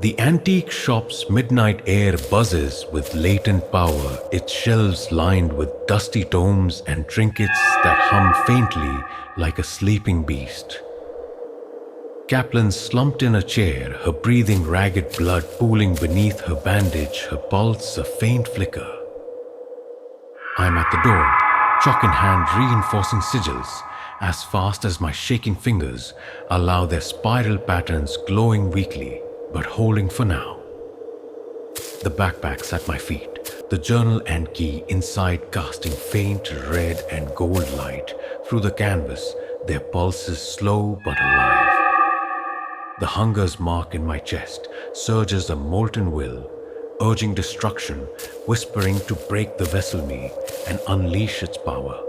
The antique shop's midnight air buzzes with latent power, its shelves lined with dusty tomes and trinkets that hum faintly like a sleeping beast. Kaplan slumped in a chair, her breathing ragged blood pooling beneath her bandage, her pulse a faint flicker. I'm at the door, chalk in hand, reinforcing sigils, as fast as my shaking fingers allow their spiral patterns glowing weakly, but holding for now. The backpack's at my feet, the journal and key inside casting faint red and gold light through the canvas, their pulses slow but alive. The hunger's mark in my chest surges a molten will, urging destruction, whispering to break the vessel me and unleash its power.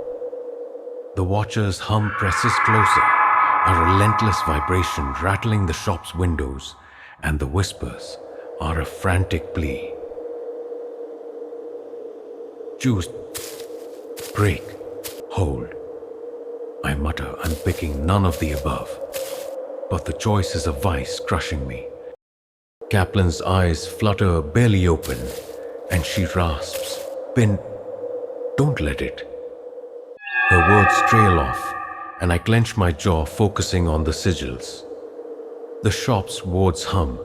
The watcher's hum presses closer, a relentless vibration rattling the shop's windows, and the whispers are a frantic plea. Choose, break, hold. I mutter, unpicking none of the above. But the choice is a vice crushing me. Kaplan's eyes flutter barely open, and she rasps, "Pin, don't let it." Her words trail off, and I clench my jaw, focusing on the sigils. The shop's wards hum,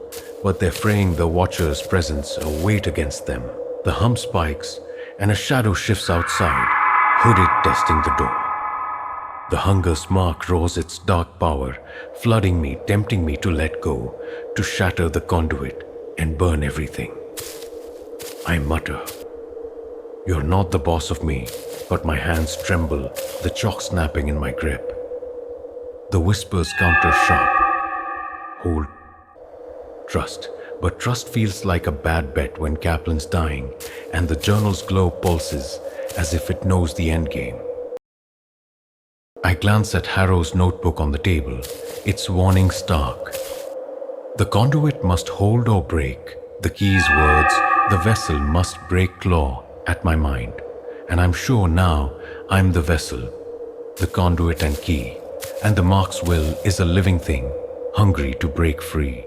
but they're fraying the watcher's presence a weight against them. The hum spikes, and a shadow shifts outside, hooded, testing the door. The hunger's mark roars its dark power, flooding me, tempting me to let go, to shatter the conduit and burn everything. I mutter, "You're not the boss of me," but my hands tremble, the chalk snapping in my grip. The whispers counter sharp. Hold. Trust. But trust feels like a bad bet when Kaplan's dying, and the journal's glow pulses as if it knows the endgame. I glance at Harrow's notebook on the table, its warning stark. The conduit must hold or break. The key's words, the vessel must break claw at my mind. And I'm sure now I'm the vessel, the conduit and key, and the mark's will is a living thing, hungry to break free.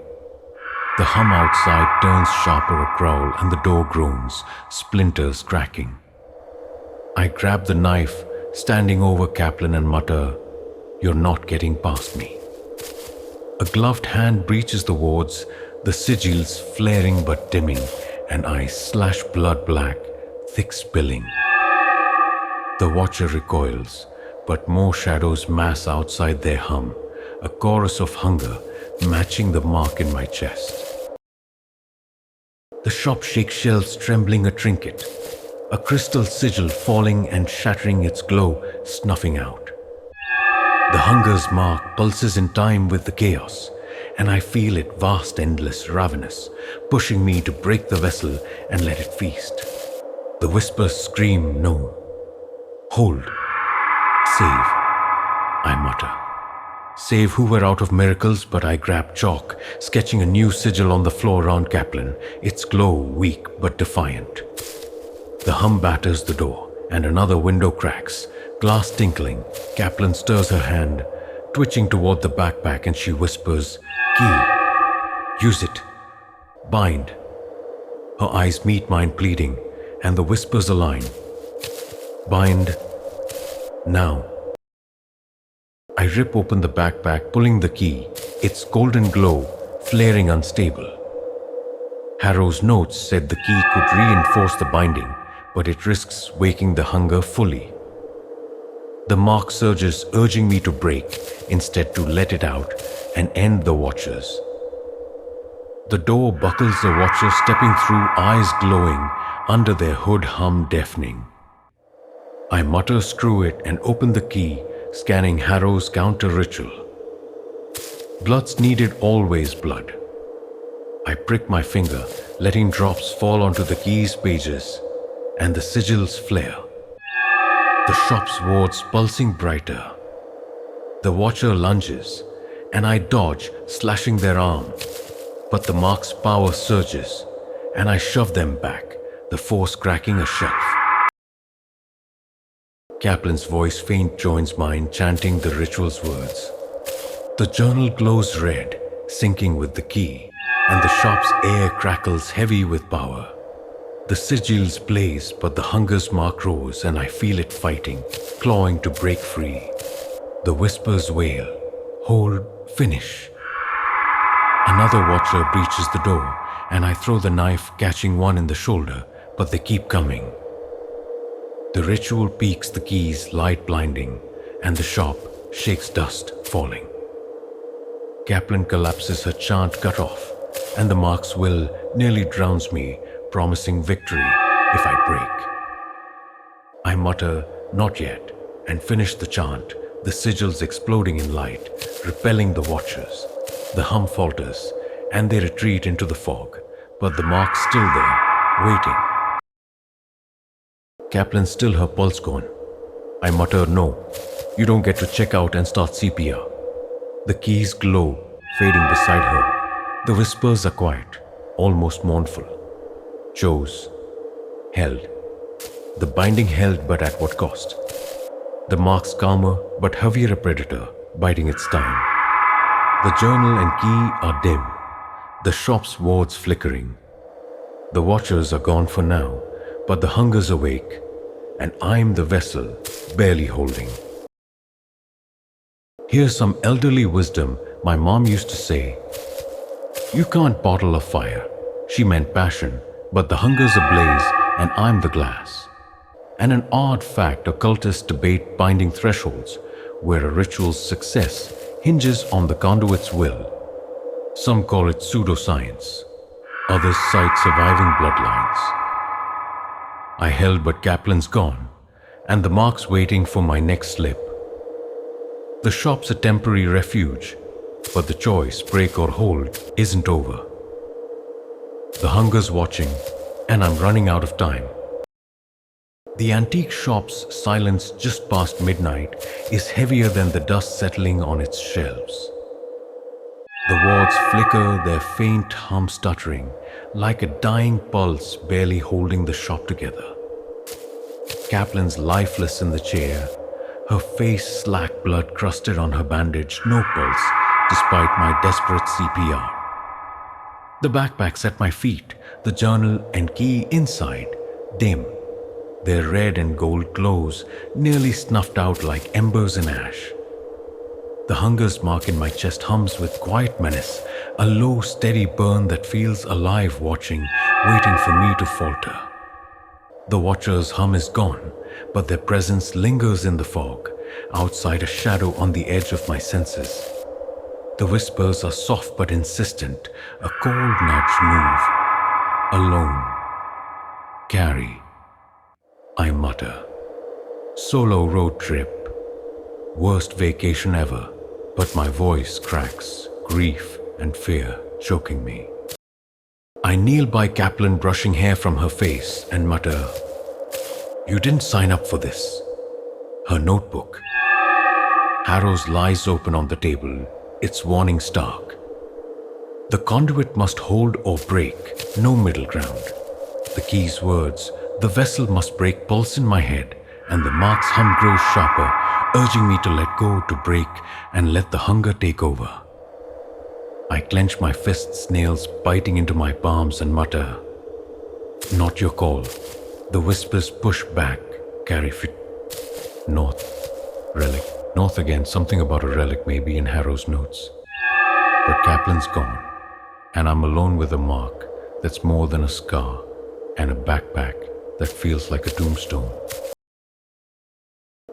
The hum outside turns sharper, a growl, and the door groans, splinters cracking. I grab the knife, standing over Kaplan, and mutter, "You're not getting past me." A gloved hand breaches the wards, the sigils flaring but dimming, and I slash blood black, thick spilling. The watcher recoils, but more shadows mass outside their hum, a chorus of hunger matching the mark in my chest. The shop shakes shelves, trembling a trinket, a crystal sigil falling and shattering its glow, snuffing out. The hunger's mark pulses in time with the chaos, and I feel it vast, endless, ravenous, pushing me to break the vessel and let it feast. The whispers scream, "No. Hold. Save," I mutter. Save who were out of miracles, but I grab chalk, sketching a new sigil on the floor around Kaplan, its glow weak but defiant. The hum batters the door, and another window cracks, glass tinkling. Kaplan stirs her hand, twitching toward the backpack, and she whispers, "Key. Use it. Bind." Her eyes meet mine, pleading, and the whispers align. "Bind. Now." I rip open the backpack, pulling the key, its golden glow flaring unstable. Harrow's notes said the key could reinforce the binding, but it risks waking the hunger fully. The mark surges, urging me to break, instead to let it out and end the watchers. The door buckles, the watcher stepping through, eyes glowing, under their hood hum deafening. I mutter, screw it, and open the key, scanning Harrow's counter-ritual. Blood's needed, always blood. I prick my finger, letting drops fall onto the key's pages, and the sigils flare. The shop's wards pulsing brighter. The watcher lunges, and I dodge, slashing their arm. But the mark's power surges, and I shove them back, the force cracking a shelf. Kaplan's voice faint joins mine, chanting the ritual's words. The journal glows red, syncing with the key, and the shop's air crackles heavy with power. The sigils blaze, but the hunger's mark roars, and I feel it fighting, clawing to break free. The whispers wail, hold, finish. Another watcher breaches the door, and I throw the knife, catching one in the shoulder, but they keep coming. The ritual peaks the keys, light blinding, and the shop shakes dust falling. Kaplan collapses, her chant cut off, and the mark's will nearly drowns me, promising victory if I break. I mutter, "Not yet," and finish the chant, the sigils exploding in light, repelling the watchers. The hum falters, and they retreat into the fog, but the mark's still there, waiting. Kaplan's still, her pulse gone. I mutter, "No, you don't get to check out and start CPR." The keys glow, fading beside her. The whispers are quiet, almost mournful. Chose. Held. The binding held, but at what cost? The mark's calmer, but heavier a predator, biding its time. The journal and key are dim, the shop's wards flickering. The watchers are gone for now, but the hunger's awake, and I'm the vessel, barely holding. Here's some elderly wisdom my mom used to say. You can't bottle a fire. She meant passion, but the hunger's ablaze, and I'm the glass. And an odd fact, occultists debate binding thresholds, where a ritual's success hinges on the conduit's will. Some call it pseudoscience. Others cite surviving bloodlines. I held, but Kaplan's gone, and the mark's waiting for my next slip. The shop's a temporary refuge, but the choice, break or hold, isn't over. The hunger's watching, and I'm running out of time. The antique shop's silence just past midnight is heavier than the dust settling on its shelves. The wards flicker, their faint hum stuttering, like a dying pulse barely holding the shop together. Kaplan's lifeless in the chair, her face slack, blood crusted on her bandage, no pulse, despite my desperate CPR. The backpack's at my feet, the journal and key inside, dim. Their red and gold glows nearly snuffed out like embers in ash. The hunger's mark in my chest hums with quiet menace, a low, steady burn that feels alive, watching, waiting for me to falter. The watcher's hum is gone, but their presence lingers in the fog, outside a shadow on the edge of my senses. The whispers are soft but insistent, a cold nudge, move. Alone. Carry. I mutter. Solo road trip. Worst vacation ever, but my voice cracks, grief and fear choking me. I kneel by Kaplan, brushing hair from her face, and mutter, "You didn't sign up for this." Her notebook. Harrow's lies open on the table, its warning stark. The conduit must hold or break, no middle ground. The key's words, the vessel must break, pulse in my head, and the mark's hum grows sharper, urging me to let go, to break, and let the hunger take over. I clench my fists, nails biting into my palms, and mutter, "Not your call." The whispers push back, carry fit. North. Relic. North again, something about a relic maybe in Harrow's notes. But Kaplan's gone, and I'm alone with a mark that's more than a scar, and a backpack that feels like a tombstone.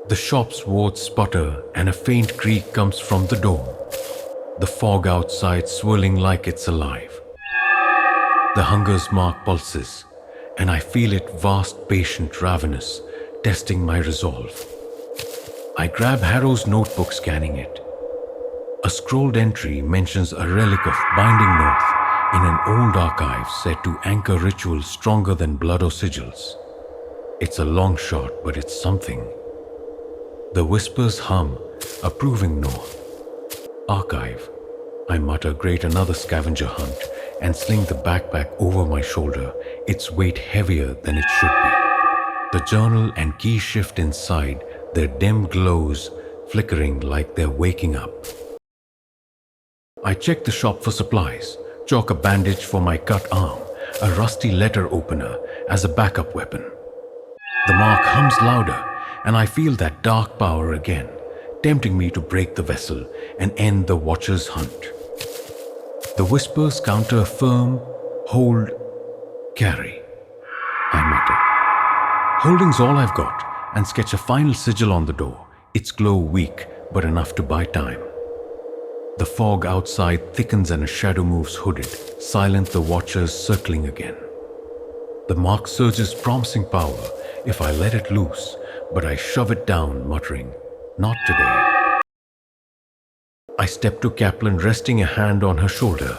The shop's wards sputter, and a faint creak comes from the door. The fog outside swirling like it's alive. The hunger's mark pulses, and I feel it vast, patient, ravenous, testing my resolve. I grab Harrow's notebook, scanning it. A scrolled entry mentions a relic of binding north in an old archive said to anchor rituals stronger than blood or sigils. It's a long shot, but it's something. The whispers hum, approving north. Archive. I mutter, great, another scavenger hunt, and sling the backpack over my shoulder, its weight heavier than it should be. The journal and key shift inside, their dim glows flickering like they're waking up. I check the shop for supplies, chalk a bandage for my cut arm, a rusty letter opener as a backup weapon. The mark hums louder, and I feel that dark power again, tempting me to break the vessel and end the Watcher's hunt. The whispers counter a firm, hold, carry, I mutter. Holding's all I've got, and sketch a final sigil on the door, its glow weak but enough to buy time. The fog outside thickens and a shadow moves hooded, silent the Watchers circling again. The mark surges, promising power if I let it loose, but I shove it down, muttering, "Not today." I step to Kaplan, resting a hand on her shoulder.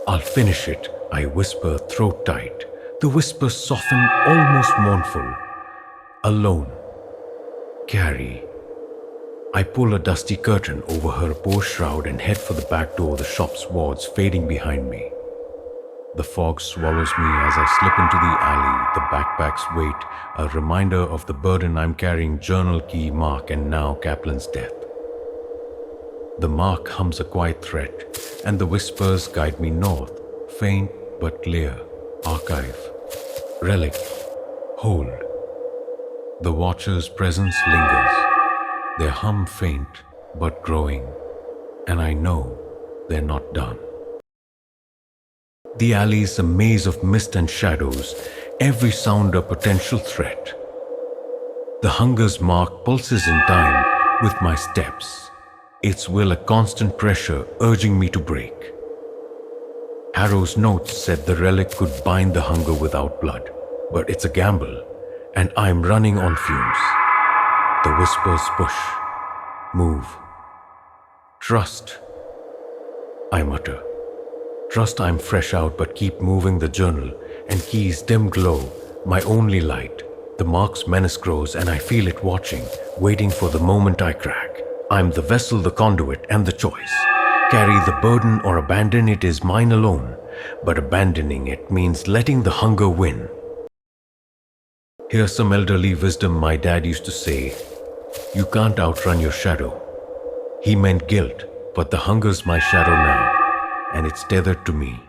"I'll finish it," I whisper, throat tight. The whispers soften, almost mournful. "Alone. Carry." I pull a dusty curtain over her poor shroud and head for the back door, the shop's wards fading behind me. The fog swallows me as I slip into the alley, the backpack's weight, a reminder of the burden I'm carrying, journal key, mark, and now Kaplan's death. The mark hums a quiet threat, and the whispers guide me north, faint but clear. Archive, relic, hold. The Watcher's presence lingers, their hum faint but growing, and I know they're not done. The alley's a maze of mist and shadows, every sound a potential threat. The hunger's mark pulses in time with my steps, its will a constant pressure urging me to break. Harrow's notes said the relic could bind the hunger without blood, but it's a gamble, and I'm running on fumes. The whispers push, move. "Trust," I mutter. Trust I'm fresh out, but keep moving the journal, and keys dim glow, my only light. The mark's menace grows, and I feel it watching, waiting for the moment I crack. I'm the vessel, the conduit, and the choice. Carry the burden or abandon it is mine alone, but abandoning it means letting the hunger win. Here's some elderly wisdom my dad used to say. You can't outrun your shadow. He meant guilt, but the hunger's my shadow now, and it's tethered to me.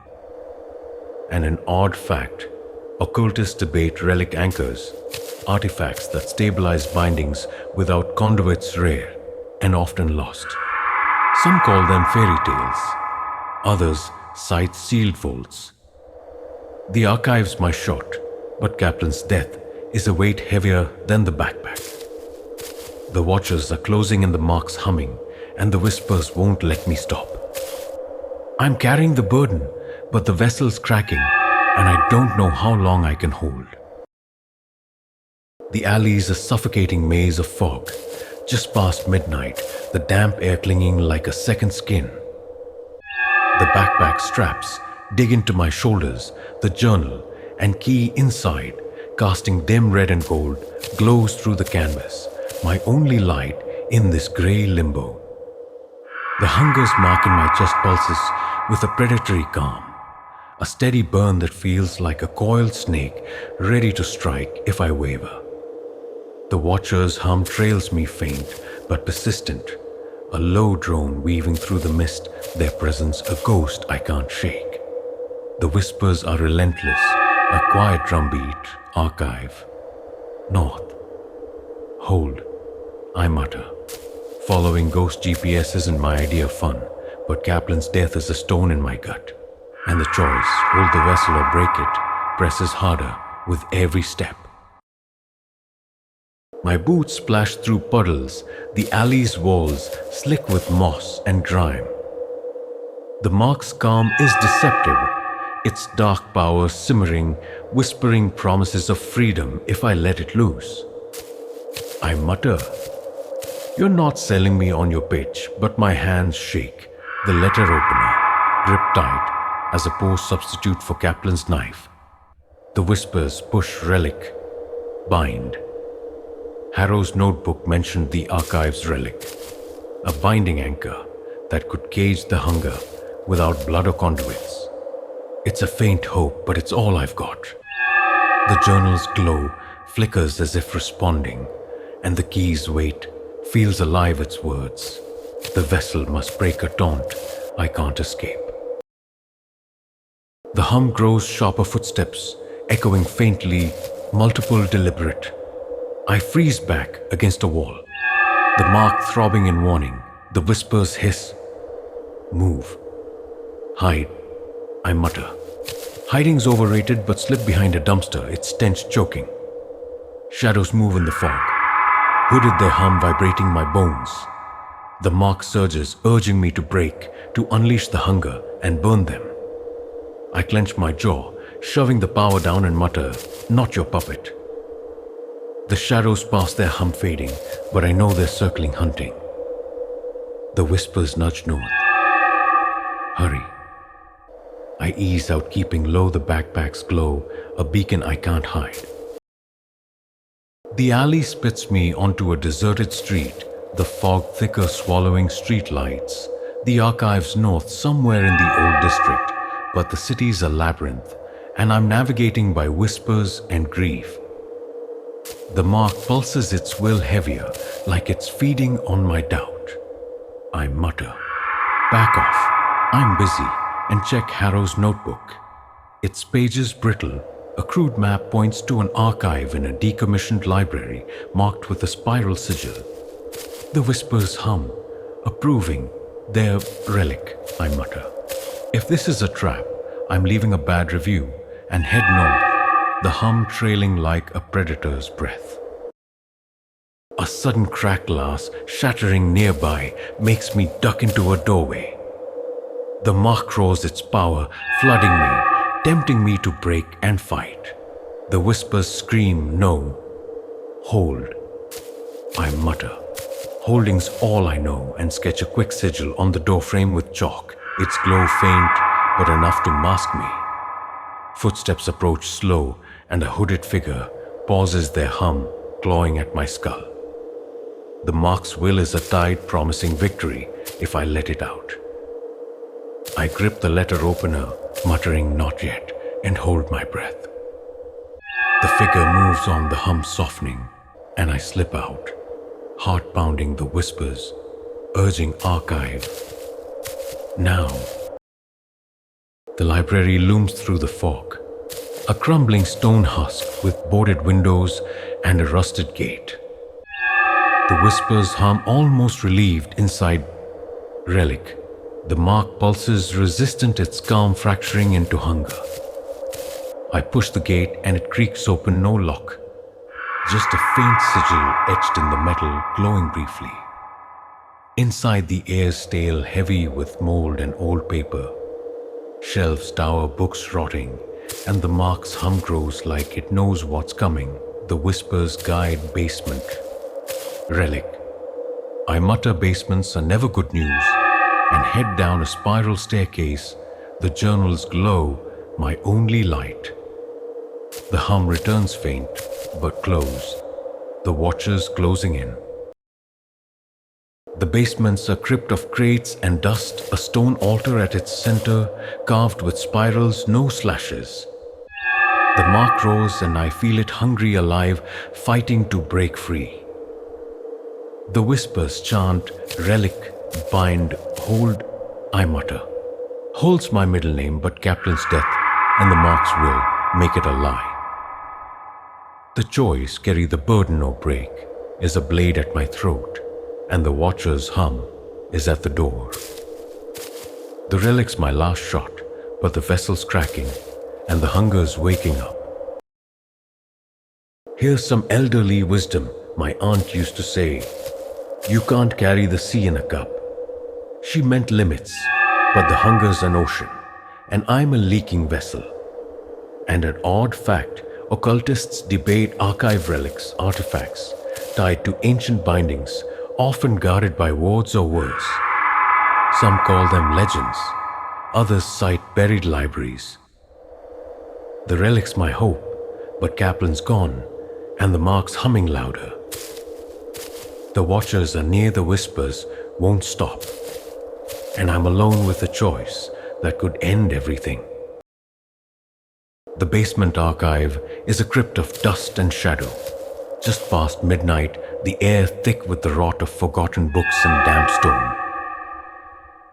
And an odd fact, occultists debate relic anchors, artifacts that stabilize bindings without conduits, rare and often lost. Some call them fairy tales, others cite sealed vaults. The archive's my shot, but Kaplan's death is a weight heavier than the backpack. The Watchers are closing and the marks humming, and the whispers won't let me stop. I'm carrying the burden, but the vessel's cracking, and I don't know how long I can hold. The alley's a suffocating maze of fog. Just past midnight, the damp air clinging like a second skin. The backpack straps dig into my shoulders, the journal and key inside, casting dim red and gold, glows through the canvas, my only light in this grey limbo. The hunger's mark in my chest pulses with a predatory calm, a steady burn that feels like a coiled snake ready to strike if I waver. The Watcher's hum trails me faint but persistent, a low drone weaving through the mist, their presence a ghost I can't shake. The whispers are relentless, a quiet drumbeat, archive. North. Hold, I mutter. Following ghost GPS isn't my idea of fun, but Kaplan's death is a stone in my gut. And the choice, hold the vessel or break it, presses harder with every step. My boots splash through puddles, the alley's walls slick with moss and grime. The mark's calm is deceptive, its dark power simmering, whispering promises of freedom if I let it loose. I mutter, "You're not selling me on your pitch," but my hands shake, the letter opener, grip tight as a poor substitute for Kaplan's knife. The whispers push relic, bind. Harrow's notebook mentioned the archive's relic, a binding anchor that could cage the hunger without blood or conduits. It's a faint hope, but it's all I've got. The journal's glow flickers as if responding, and the key's weight feels alive its words. The vessel must break a taunt I can't escape. The hum grows sharper footsteps, echoing faintly, multiple deliberate. I freeze back against a wall, the mark throbbing in warning. The whispers hiss. Move. Hide. I mutter. Hiding's overrated, but slip behind a dumpster, its stench choking. Shadows move in the fog. Hooded, their hum vibrating my bones. The mark surges, urging me to break, to unleash the hunger and burn them. I clench my jaw, shoving the power down and mutter, "Not your puppet." The shadows pass, their hum fading, but I know they're circling, hunting. The whispers nudge north. Hurry. I ease out, keeping low the backpack's glow, a beacon I can't hide. The alley spits me onto a deserted street, the fog thicker, swallowing street lights. The archives north, somewhere in the old district, but the city's a labyrinth, and I'm navigating by whispers and grief. The mark pulses its will heavier, like it's feeding on my doubt. I mutter, "Back off, I'm busy," and check Harrow's notebook. Its pages brittle. A crude map points to an archive in a decommissioned library marked with a spiral sigil. The whispers hum, approving. Their relic, I mutter. If this is a trap, I'm leaving a bad review and head north, the hum trailing like a predator's breath. A sudden crack glass shattering nearby makes me duck into a doorway. The mark roars its power, flooding me, tempting me to break and fight. The whispers scream, "No. Hold." I mutter. Holding's all I know, and sketch a quick sigil on the doorframe with chalk, its glow faint but enough to mask me. Footsteps approach slow, and a hooded figure pauses, their hum clawing at my skull. The mark's will is a tide promising victory if I let it out. I grip the letter opener, muttering "Not yet," and hold my breath. The figure moves on, the hum softening, and I slip out, heart pounding, the whispers, urging archive. Now. The library looms through the fog, a crumbling stone husk with boarded windows and a rusted gate. The whispers hum, almost relieved inside. Relic. The mark pulses, resistant, its calm fracturing into hunger. I push the gate and it creaks open, no lock. Just a faint sigil etched in the metal, glowing briefly. Inside, the air's stale, heavy with mold and old paper. Shelves tower, books rotting, and the mark's hum grows like it knows what's coming. The whispers guide basement. Relic. I mutter, basements are never good news, and head down a spiral staircase. The journals glow, my only light. The hum returns faint, but close. The watchers closing in. The basement's a crypt of crates and dust, a stone altar at its center, carved with spirals, no slashes. The mark roars and I feel it, hungry, alive, fighting to break free. The whispers chant, relic, bind, hold, I mutter. Hold's my middle name, but Kaplan's death and the mark's will make it a lie. The choice, carry the burden or break, is a blade at my throat, and the watcher's hum is at the door. The relic's my last shot, but the vessel's cracking, and the hunger's waking up. Here's some elderly wisdom my aunt used to say. You can't carry the sea in a cup. She meant limits, but the hunger's an ocean, and I'm a leaking vessel. And an odd fact, occultists debate archive relics, artifacts, tied to ancient bindings, often guarded by wards or worse. Some call them legends, others cite buried libraries. The relic's my hope, but Kaplan's gone, and the mark's humming louder. The watchers are near, the whispers won't stop, and I'm alone with a choice that could end everything. The basement archive is a crypt of dust and shadow. Just past midnight, the air thick with the rot of forgotten books and damp stone.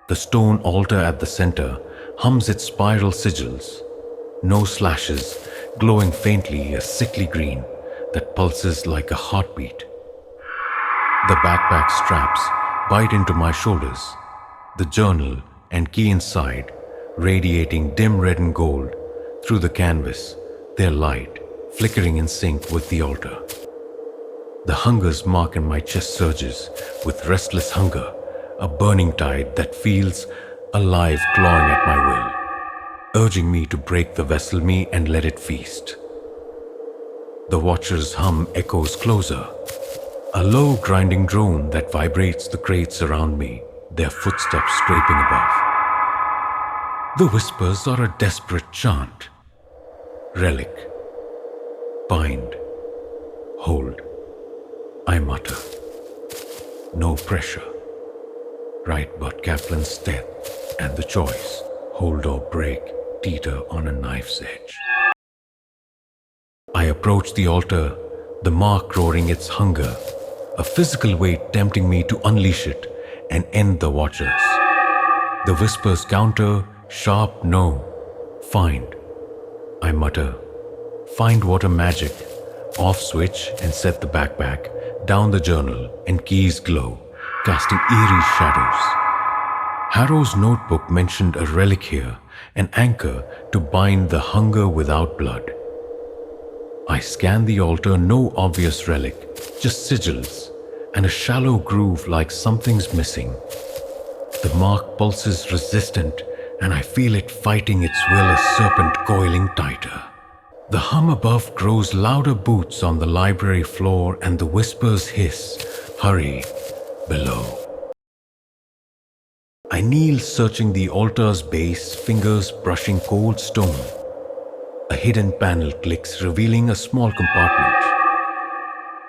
The stone altar at the center hums its spiral sigils. No slashes, glowing faintly a sickly green that pulses like a heartbeat. The backpack straps bite into my shoulders, the journal and key inside, radiating dim red and gold through the canvas, their light flickering in sync with the altar. The hunger's mark in my chest surges with restless hunger, a burning tide that feels alive clawing at my will, urging me to break the vessel me and let it feast. The watcher's hum echoes closer, a low grinding drone that vibrates the crates around me, their footsteps scraping above. The whispers are a desperate chant. Relic, bind, hold. I mutter. No pressure. Right but Kaplan's death and the choice, hold or break, teeter on a knife's edge. I approach the altar, the mark roaring its hunger, a physical weight tempting me to unleash it and end the watchers. The whispers counter, sharp no, find. I mutter, find water magic, off switch and set the backpack, down the journal and keys glow, casting eerie shadows. Harrow's notebook mentioned a relic here, an anchor to bind the hunger without blood. I scan the altar, no obvious relic, just sigils, and a shallow groove like something's missing. The mark pulses resistant, and I feel it fighting its will, a serpent coiling tighter. The hum above grows louder, boots on the library floor, and the whispers hiss, hurry, below. I kneel searching the altar's base, fingers brushing cold stone. A hidden panel clicks, revealing a small compartment.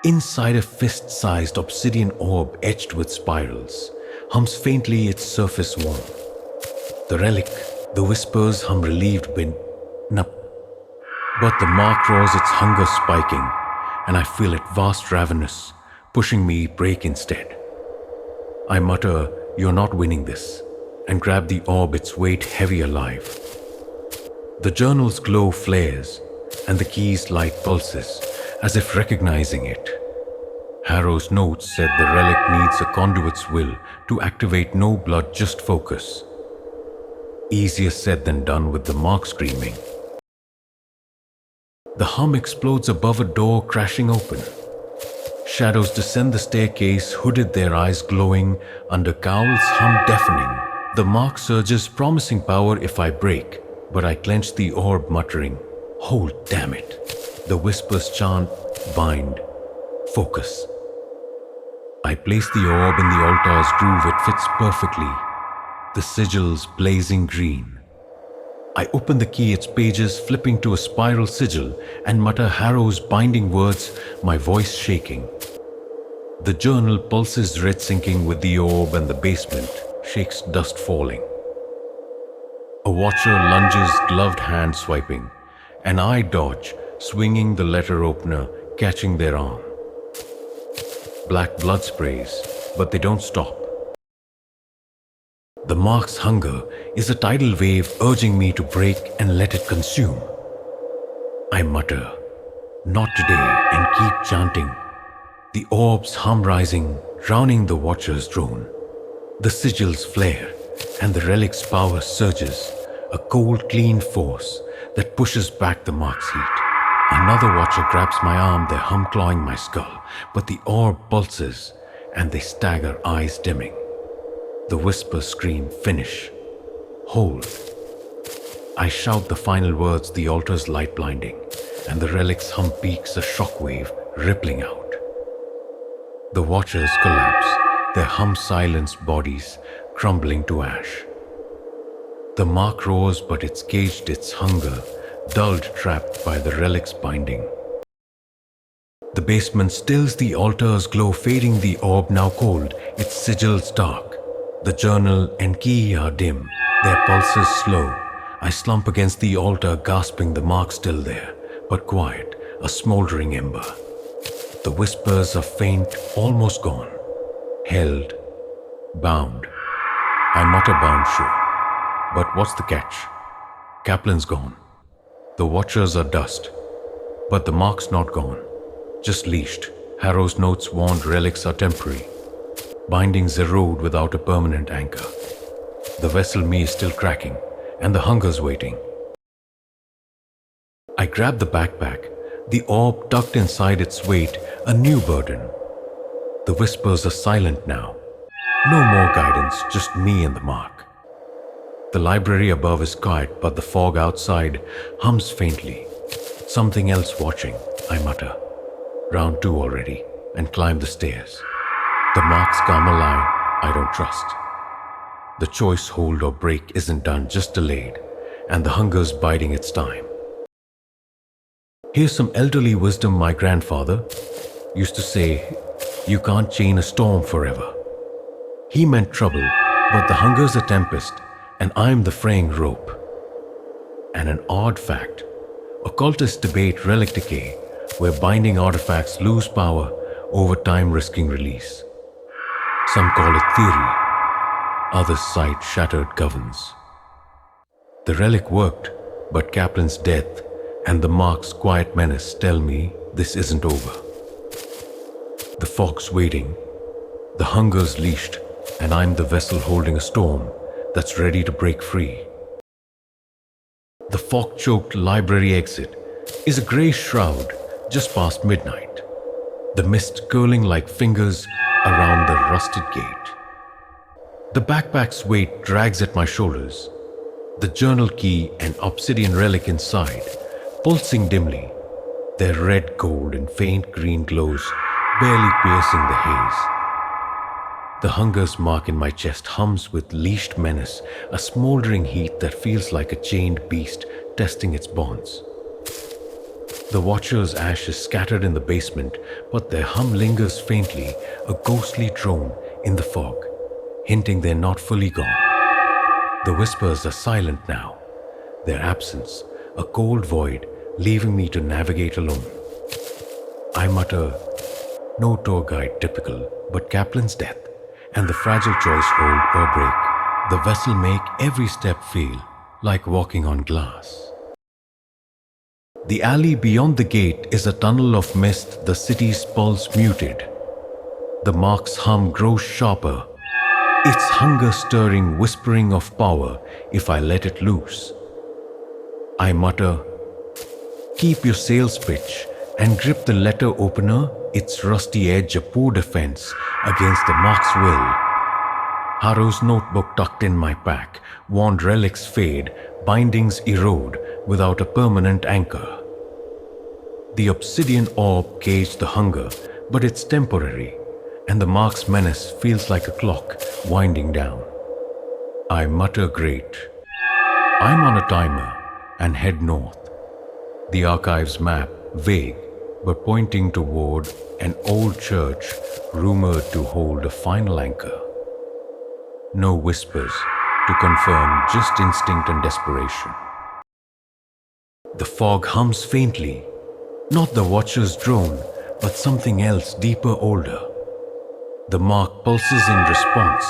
Inside, a fist-sized obsidian orb etched with spirals hums faintly, its surface warm. The relic, the whispers hum relieved when nup. But the mark roars, its hunger spiking, and I feel it vast, ravenous, pushing me break instead. I mutter, "You're not winning this," and grab the orb, its weight heavy alive. The journal's glow flares, and the key's light pulses, as if recognizing it. Harrow's notes said the relic needs a conduit's will to activate, no blood, just focus. Easier said than done with the mark screaming. The hum explodes above, a door crashing open. Shadows descend the staircase, hooded, their eyes glowing, under cowls, hum deafening. The mark surges, promising power if I break, but I clench the orb, muttering, "Hold, damn it." The whispers chant, "Bind, focus." I place the orb in the altar's groove, it fits perfectly, the sigils blazing green. I open the key, its pages flipping to a spiral sigil, and mutter Harrow's binding words, my voice shaking. The journal pulses, red sinking with the orb, and the basement shakes, dust falling. A watcher lunges, gloved hand swiping, and I dodge, swinging the letter opener, catching their arm. Black blood sprays, but they don't stop. The mark's hunger is a tidal wave urging me to break and let it consume. I mutter, "Not today," and keep chanting. The orbs hum rising, drowning the watcher's drone. The sigils flare, and the relic's power surges, a cold, clean force that pushes back the mark's heat. Another watcher grabs my arm, their hum clawing my skull, but the orb pulses, and they stagger, eyes dimming. The whispers scream, "Finish. Hold." I shout the final words, the altar's light blinding, and the relic's hum peaks, a shockwave rippling out. The watchers collapse, their hum silenced bodies crumbling to ash. The mark roars, but it's caged, its hunger, dulled, trapped by the relic's binding. The basement stills, the altar's glow fading, the orb now cold, its sigils dark. The journal and key are dim, their pulses slow. I slump against the altar, gasping, the mark still there, but quiet, a smoldering ember. The whispers are faint, almost gone. Held, bound. I mutter, "Bound, sure. But what's the catch? Kaplan's gone." The watchers are dust, but the mark's not gone, just leashed. Harrow's notes warned relics are temporary. Bindings erode without a permanent anchor. The vessel me is still cracking, and the hunger's waiting. I grab the backpack, the orb tucked inside its weight, a new burden. The whispers are silent now. No more guidance, just me and the mark. The library above is quiet, but the fog outside hums faintly. Something else watching, I mutter. Round 2 already, and climb the stairs. The mark's calm a lie I don't trust. The choice hold or break isn't done, just delayed, and the hunger's biding its time. Here's some elderly wisdom my grandfather used to say, you can't chain a storm forever. He meant trouble, but the hunger's a tempest, and I'm the fraying rope. And an odd fact, occultists debate relic decay, where binding artifacts lose power over time, risking release. Some call it theory, others cite shattered govens. The relic worked, but Kaplan's death and the mark's quiet menace tell me this isn't over. The fog's waiting, the hunger's leashed, and I'm the vessel holding a storm that's ready to break free. The fog-choked library exit is a grey shroud just past midnight, the mist curling like fingers around the rusted gate. The backpack's weight drags at my shoulders, the journal key and obsidian relic inside, pulsing dimly, their red gold and faint green glows barely piercing the haze. The hunger's mark in my chest hums with leashed menace, a smoldering heat that feels like a chained beast testing its bonds. The watcher's ash is scattered in the basement, but their hum lingers faintly, a ghostly drone in the fog, hinting they're not fully gone. The whispers are silent now, their absence a cold void, leaving me to navigate alone. I mutter, no tour guide typical, but Kaplan's death and the fragile choice hold or break. The vessel make every step feel like walking on glass. The alley beyond the gate is a tunnel of mist, the city's pulse muted. The mark's hum grows sharper, its hunger-stirring whispering of power if I let it loose. I mutter, keep your sails pitch and grip the letter opener, its rusty edge a poor defense against the mark's will. Harrow's notebook tucked in my pack, warned relics fade, bindings erode without a permanent anchor. The obsidian orb gauged the hunger, but it's temporary, and the mark's menace feels like a clock winding down. I mutter great. I'm on a timer and head north. The archive's map, vague, but pointing toward an old church rumored to hold a final anchor. No whispers to confirm, just instinct and desperation. The fog hums faintly, not the watcher's drone, but something else deeper, older. The mark pulses in response,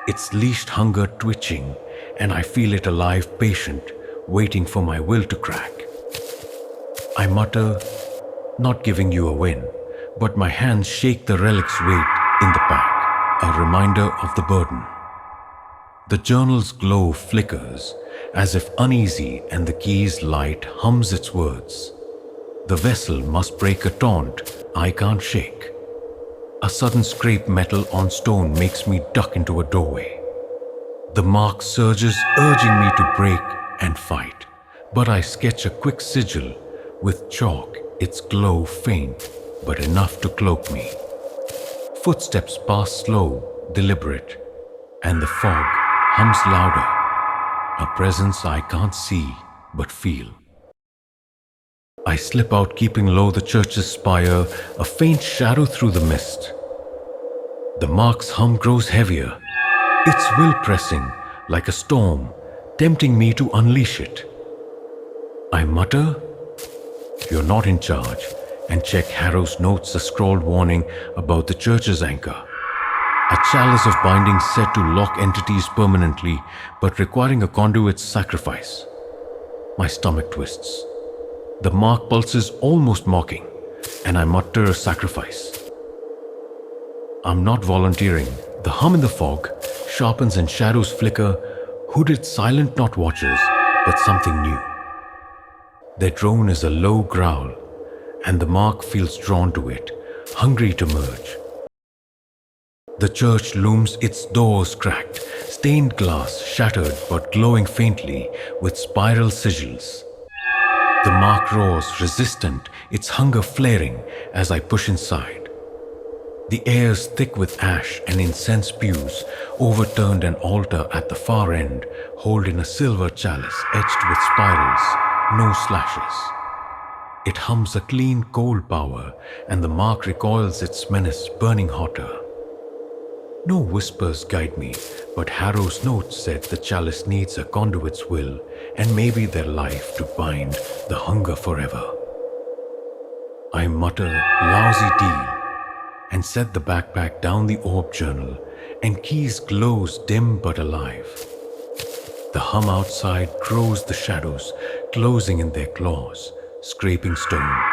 its leashed hunger twitching, and I feel it alive, patient, waiting for my will to crack. I mutter, not giving you a win, but my hands shake the relic's weight in the pack, a reminder of the burden. The journal's glow flickers, as if uneasy, and the key's light hums its words. The vessel must break a taunt I can't shake. A sudden scrape metal on stone makes me duck into a doorway. The mark surges, urging me to break and fight, but I sketch a quick sigil with chalk, its glow faint, but enough to cloak me. Footsteps pass slow, deliberate, and the fog hums louder, a presence I can't see but feel. I slip out, keeping low the church's spire, a faint shadow through the mist. The mark's hum grows heavier, its will pressing like a storm, tempting me to unleash it. I mutter, "You're not in charge," and check Harrow's notes, a scrawled warning about the church's anchor. A chalice of binding said to lock entities permanently, but requiring a conduit's sacrifice. My stomach twists. The mark pulses almost mocking, and I mutter a sacrifice. I'm not volunteering. The hum in the fog sharpens and shadows flicker, hooded silent not watchers, but something new. Their drone is a low growl, and the mark feels drawn to it, hungry to merge. The church looms, its doors cracked, stained glass shattered but glowing faintly with spiral sigils. The mark roars, resistant, its hunger flaring as I push inside. The air's thick with ash and incense spews, overturned an altar at the far end, holding a silver chalice etched with spirals, no slashes. It hums a clean, cold power, and the mark recoils its menace, burning hotter. No whispers guide me, but Harrow's notes said the chalice needs a conduit's will and maybe their life to bind the hunger forever. I mutter, lousy deal, and set the backpack down the orb journal, and keys glows dim but alive. The hum outside grows the shadows, closing in their claws, scraping stone.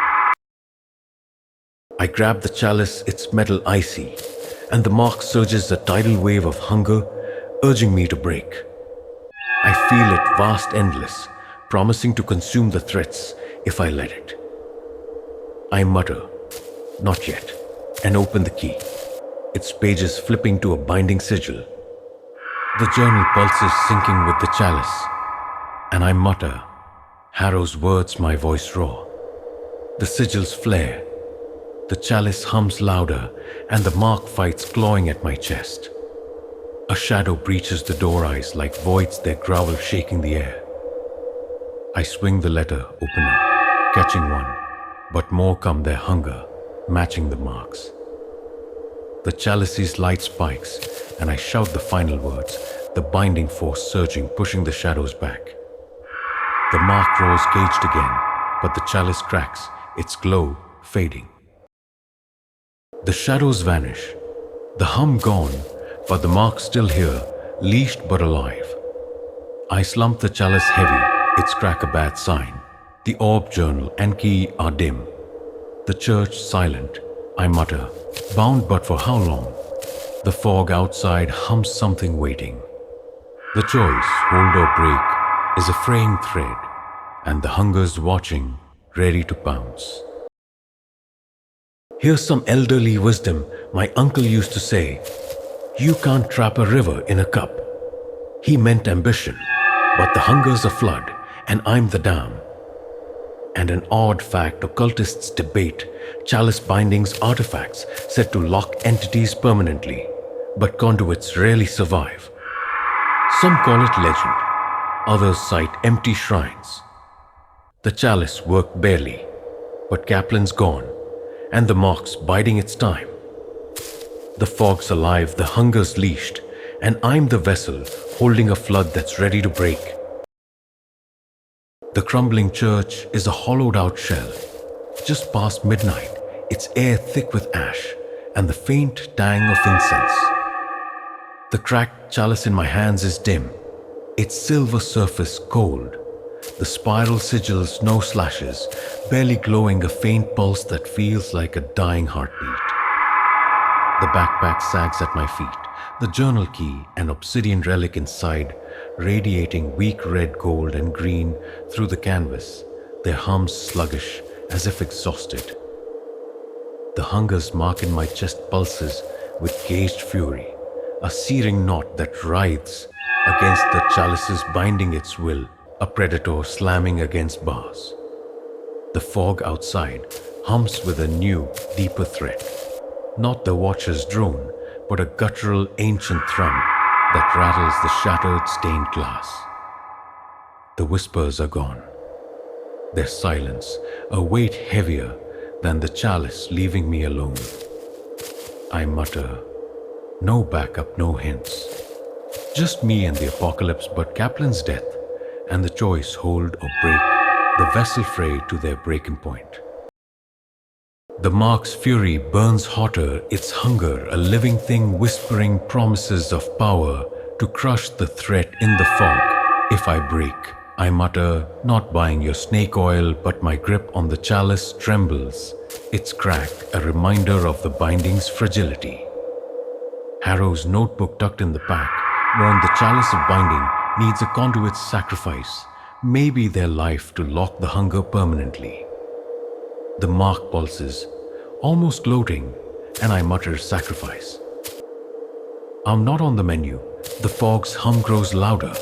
I grab the chalice, its metal icy, and the mark surges a tidal wave of hunger, urging me to break. I feel it vast, endless, promising to consume the threats if I let it. I mutter, not yet, and open the key, its pages flipping to a binding sigil. The journal pulses syncing with the chalice, and I mutter, Harrow's words my voice raw. The sigils flare, the chalice hums louder, and the mark fights clawing at my chest. A shadow breaches the door eyes like voids, their growl shaking the air. I swing the letter opener, catching one, but more come their hunger, matching the marks. The chalice's light spikes, and I shout the final words, the binding force surging, pushing the shadows back. The mark roars caged again, but the chalice cracks, its glow fading. The shadows vanish, the hum gone, but the mark still here, leashed but alive. I slump the chalice heavy, its crack a bad sign. The orb journal and key are dim. The church silent. I mutter, bound but for how long? The fog outside hums something waiting. The choice, hold or break, is a fraying thread, and the hunger's watching, ready to pounce. Here's some elderly wisdom my uncle used to say. You can't trap a river in a cup. He meant ambition, but the hunger's a flood, and I'm the dam. And an odd fact occultists debate, chalice bindings artifacts said to lock entities permanently, but conduits rarely survive. Some call it legend, others cite empty shrines. The chalice worked barely, but Kaplan's gone, and the mark's biding its time. The fog's alive, the hunger's leashed, and I'm the vessel holding a flood that's ready to break. The crumbling church is a hollowed-out shell. Just past midnight, its air thick with ash and the faint tang of incense. The cracked chalice in my hands is dim, its silver surface cold. The spiral sigils no slashes, barely glowing a faint pulse that feels like a dying heartbeat. The backpack sags at my feet, the journal key, an obsidian relic inside, radiating weak red, gold, and green through the canvas, their hums sluggish as if exhausted. The hunger's mark in my chest pulses with gauged fury, a searing knot that writhes against the chalice's binding its will, a predator slamming against bars. The fog outside hums with a new, deeper threat. Not the watcher's drone, but a guttural ancient thrum that rattles the shattered stained glass. The whispers are gone. Their silence, a weight heavier than the chalice leaving me alone. I mutter, no backup, no hints. Just me and the apocalypse, but Kaplan's death and the choice hold or break, the vessel fray to their breaking point. The mark's fury burns hotter, its hunger a living thing whispering promises of power to crush the threat in the fog if I break. I mutter, not buying your snake oil, but my grip on the chalice trembles, its crack a reminder of the binding's fragility. Harrow's notebook tucked in the pack warned the chalice of binding needs a conduit's sacrifice, maybe their life to lock the hunger permanently. The mark pulses, almost gloating, and I mutter sacrifice. I'm not on the menu. The fog's hum grows louder,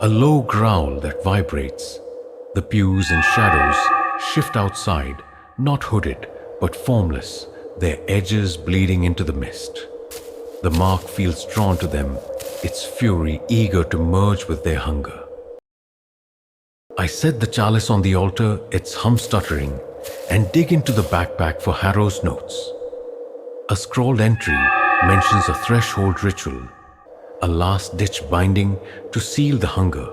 a low growl that vibrates. The pews and shadows shift outside, not hooded, but formless, their edges bleeding into the mist. The mark feels drawn to them, its fury eager to merge with their hunger. I set the chalice on the altar, its hum stuttering, and dig into the backpack for Harrow's notes. A scrawled entry mentions a threshold ritual, a last-ditch binding to seal the hunger,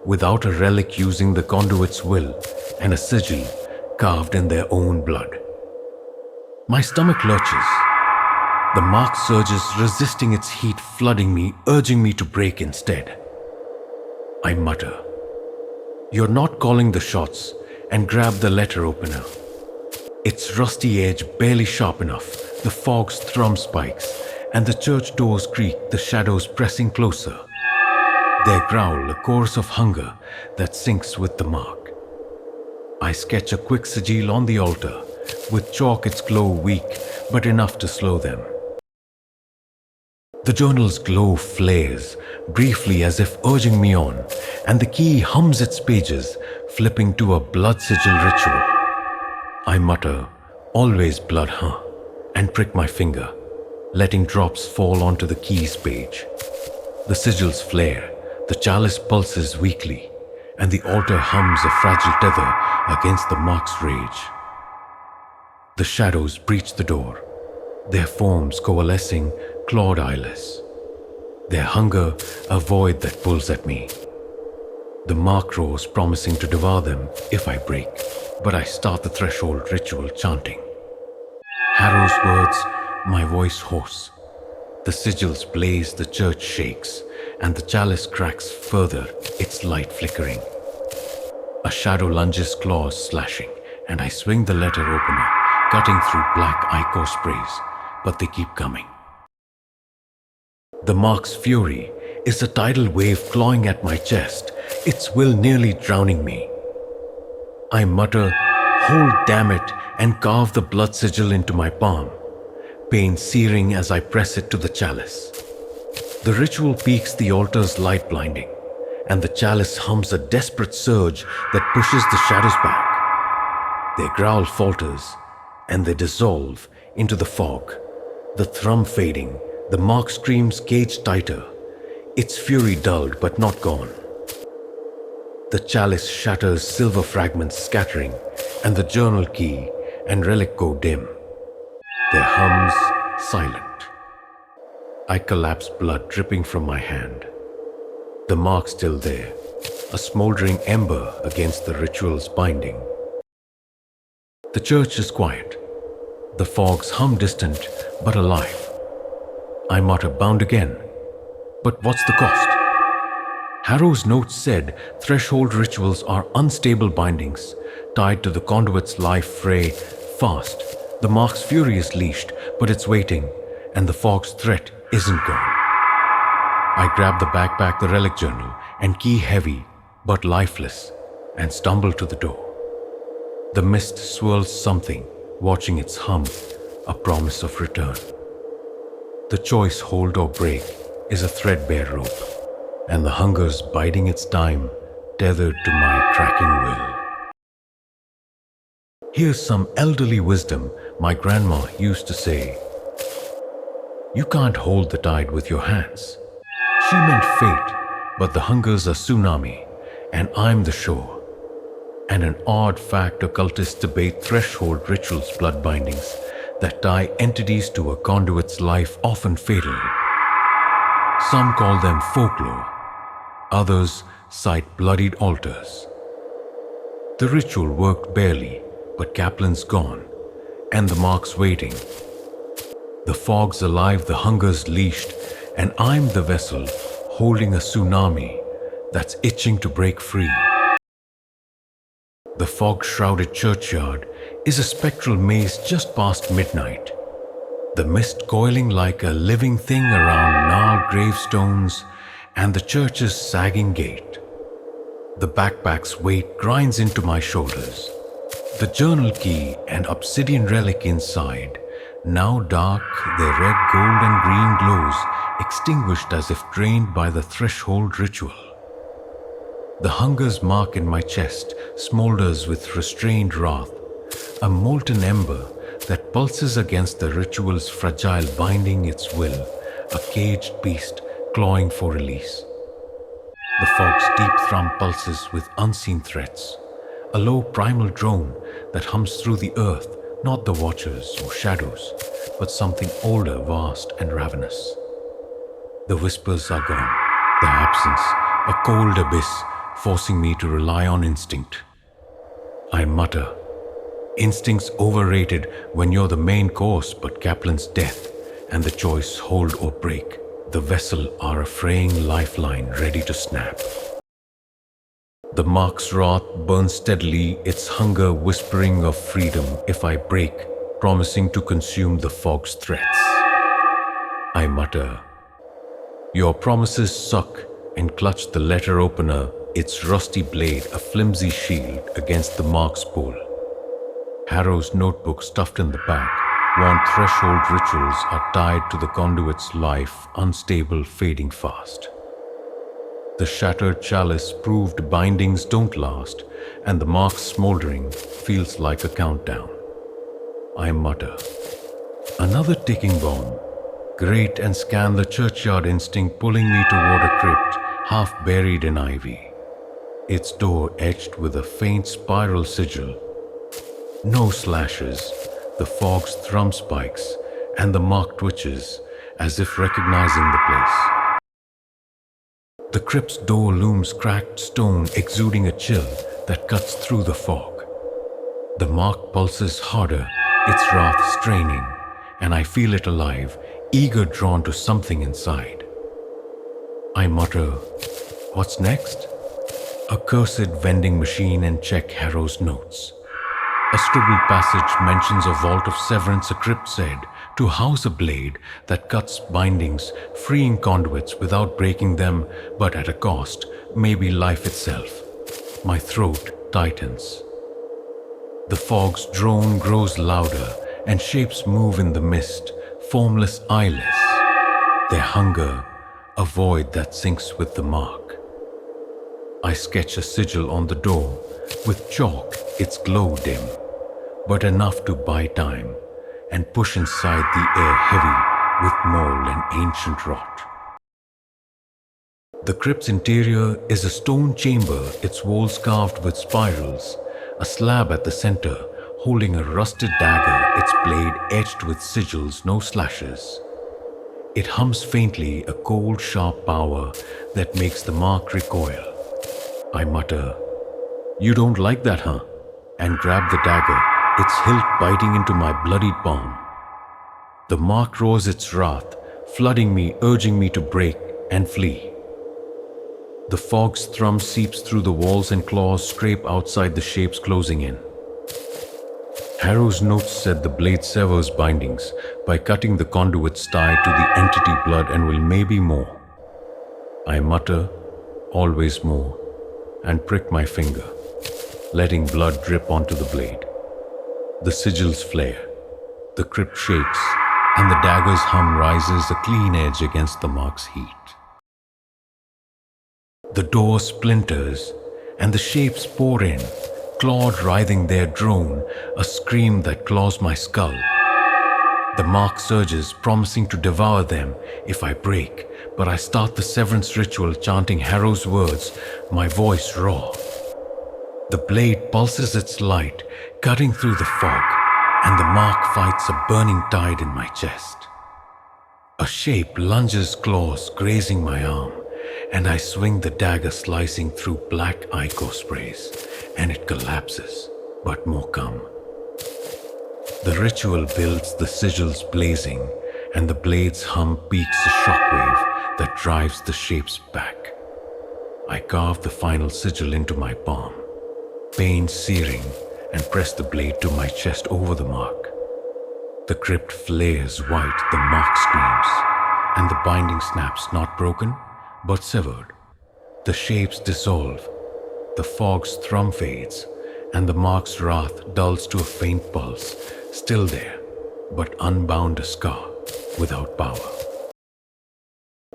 without a relic using the conduit's will, and a sigil carved in their own blood. My stomach lurches. The mark surges, resisting its heat, flooding me, urging me to break instead. I mutter, "You're not calling the shots," and grab the letter opener. Its rusty edge barely sharp enough, the fog's thrum spikes, and the church doors creak, the shadows pressing closer. Their growl, a chorus of hunger that syncs with the mark. I sketch a quick sigil on the altar, with chalk its glow weak, but enough to slow them. The journal's glow flares, briefly as if urging me on, and the key hums its pages, flipping to a blood sigil ritual. I mutter, "Always blood, huh?" and prick my finger, letting drops fall onto the keys page. The sigils flare, the chalice pulses weakly, and the altar hums a fragile tether against the mark's rage. The shadows breach the door, their forms coalescing, clawed eyeless. Their hunger, a void that pulls at me. The mark roars, promising to devour them if I break, but I start the threshold ritual chanting. Harrow's words, my voice hoarse. The sigils blaze, the church shakes, and the chalice cracks further, its light flickering. A shadow lunges, claws slashing, and I swing the letter opener, cutting through black ichor sprays, but they keep coming. The mark's fury is a tidal wave clawing at my chest, its will nearly drowning me. I mutter, "Hold, damn it," and carve the blood sigil into my palm, pain searing as I press it to the chalice. The ritual peaks, the altar's light blinding, and the chalice hums a desperate surge that pushes the shadows back. Their growl falters, and they dissolve into the fog, the thrum fading, the mark screams caged tighter, its fury dulled but not gone. The chalice shatters, silver fragments scattering, and the journal key and relic go dim. Their hums silent. I collapse, blood dripping from my hand. The mark still there, a smoldering ember against the ritual's binding. The church is quiet. The fogs hum distant but alive. I mutter, "Bound again." But what's the cost? Harrow's notes said threshold rituals are unstable bindings, tied to the conduit's life fray, fast. The mark's fury is leashed, but it's waiting, and the fog's threat isn't gone. I grab the backpack, the relic journal, and key heavy, but lifeless, and stumble to the door. The mist swirls something, watching its hum, a promise of return. The choice, hold or break, is a threadbare rope, and the hunger's biding its time, tethered to my cracking will. Here's some elderly wisdom my grandma used to say. You can't hold the tide with your hands. She meant fate, but the hunger's a tsunami, and I'm the shore. And an odd fact, occultists debate threshold rituals, blood bindings, that tie entities to a conduit's life, often fatal. Some call them folklore. Others cite bloodied altars. The ritual worked barely, but Kaplan's gone, and the mark's waiting. The fog's alive, the hunger's leashed, and I'm the vessel holding a tsunami that's itching to break free. The fog-shrouded churchyard is a spectral maze just past midnight. The mist coiling like a living thing around gnarled gravestones and the church's sagging gate. The backpack's weight grinds into my shoulders. The journal key and obsidian relic inside, now dark, their red, gold and green glows extinguished as if drained by the threshold ritual. The hunger's mark in my chest smolders with restrained wrath, a molten ember that pulses against the ritual's fragile binding its will, a caged beast clawing for release. The fog's deep thrum pulses with unseen threats, a low primal drone that hums through the earth, not the watchers or shadows, but something older, vast and ravenous. The whispers are gone, the absence, a cold abyss, forcing me to rely on instinct. I mutter, instinct's overrated when you're the main course, but Kaplan's death and the choice hold or break. The vessel are a fraying lifeline ready to snap. The mark's wrath burns steadily, its hunger whispering of freedom if I break, promising to consume the fog's threats. I mutter, your promises suck, and clutch the letter opener, its rusty blade a flimsy shield against the mark's pull. Harrow's notebook stuffed in the back, warned threshold rituals are tied to the conduit's life, unstable, fading fast. The shattered chalice proved bindings don't last, and the mark's smoldering feels like a countdown. I mutter, another ticking bomb. Grate and scan the churchyard instinct pulling me toward a crypt half buried in ivy. Its door etched with a faint spiral sigil. No slashes, the fog's thrum spikes, and the mark twitches as if recognizing the place. The crypt's door looms cracked stone exuding a chill that cuts through the fog. The mark pulses harder, its wrath straining, and I feel it alive, eager drawn to something inside. I mutter, what's next? A cursed vending machine and check Harrow's notes. A scribbled passage mentions a vault of severance, a crypt said, to house a blade that cuts bindings, freeing conduits without breaking them, but at a cost, maybe life itself. My throat tightens. The fog's drone grows louder, and shapes move in the mist, formless, eyeless. Their hunger, a void that sinks with the mark. I sketch a sigil on the door, with chalk, its glow dim, but enough to buy time, and push inside the air heavy with mold and ancient rot. The crypt's interior is a stone chamber, its walls carved with spirals, a slab at the center holding a rusted dagger, its blade etched with sigils, no slashes. It hums faintly, a cold, sharp power that makes the mark recoil. I mutter, you don't like that, huh? And grab the dagger, its hilt biting into my bloodied palm. The mark roars its wrath, flooding me, urging me to break and flee. The fog's thrum seeps through the walls and claws scrape outside the shapes closing in. Harrow's notes said the blade severs bindings by cutting the conduit's tie to the entity blood and will maybe more. I mutter, always more, and prick my finger, letting blood drip onto the blade. The sigils flare, the crypt shakes, and the dagger's hum rises, a clean edge against the mark's heat. The door splinters, and the shapes pour in, clawed writhing their drone, a scream that claws my skull. The mark surges, promising to devour them if I break, but I start the severance ritual chanting Harrow's words, my voice raw. The blade pulses its light, cutting through the fog, and the mark fights a burning tide in my chest. A shape lunges claws, grazing my arm, and I swing the dagger slicing through black ichor sprays, and it collapses, but more come. The ritual builds, the sigils blazing, and the blade's hum peaks a shockwave that drives the shapes back. I carve the final sigil into my palm. pain searing, and press the blade to my chest over the mark. The crypt flares white, the mark screams, and the binding snaps, not broken, but severed. The shapes dissolve, the fog's thrum fades, and the mark's wrath dulls to a faint pulse, still there, but unbound a scar, without power.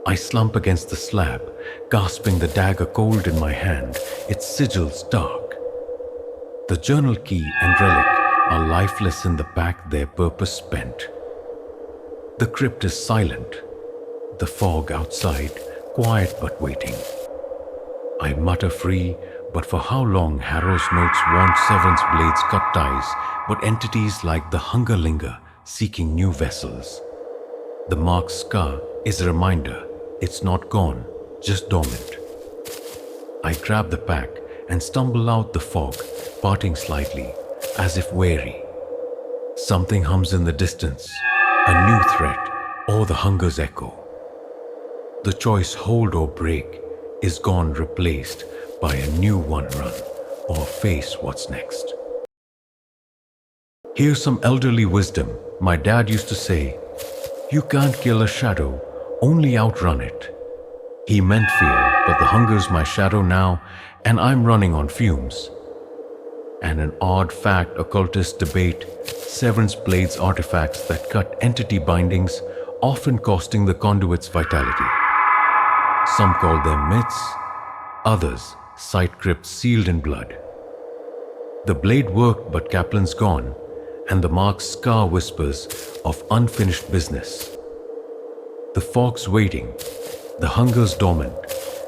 I slump against the slab, gasping, the dagger cold in my hand, its sigils dark. The journal key and relic are lifeless in the pack, their purpose spent. The crypt is silent, the fog outside, quiet but waiting. I mutter free, but for how long? Harrow's notes want severance blades, cut ties, but entities like the hunger linger, seeking new vessels. The mark's scar is a reminder, it's not gone, just dormant. I grab the pack and stumble out the fog, parting slightly, as if wary. Something hums in the distance, a new threat, or the hunger's echo. The choice hold or break is gone, replaced by a new one, run or face what's next. Here's some elderly wisdom. My dad used to say, "You can't kill a shadow, only outrun it." He meant fear, but the hunger's my shadow now, and I'm running on fumes. And an odd fact occultists debate, severance blades artifacts that cut entity bindings, often costing the conduit's vitality. Some call them myths, others cite crypts sealed in blood. The blade worked, but Kaplan's gone, and the mark's scar whispers of unfinished business. The fog's waiting, the hunger's dormant,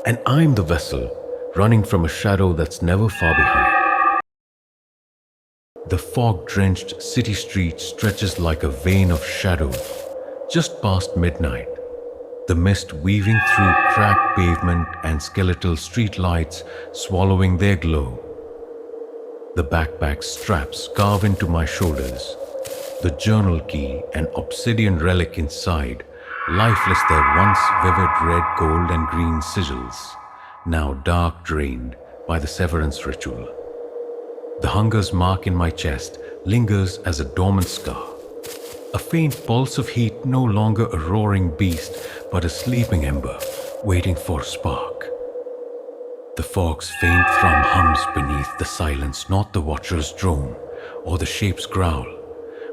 and I'm the vessel running from a shadow that's never far behind. The fog-drenched city street stretches like a vein of shadow just past midnight, the mist weaving through cracked pavement and skeletal street lights swallowing their glow. The backpack straps carve into my shoulders, the journal key and obsidian relic inside, lifeless, their once vivid red, gold and green sigils, now dark, drained by the severance ritual. The hunger's mark in my chest lingers as a dormant scar, a faint pulse of heat, no longer a roaring beast, but a sleeping ember, waiting for a spark. The fog's faint thrum hums beneath the silence, not the watcher's drone or the shape's growl,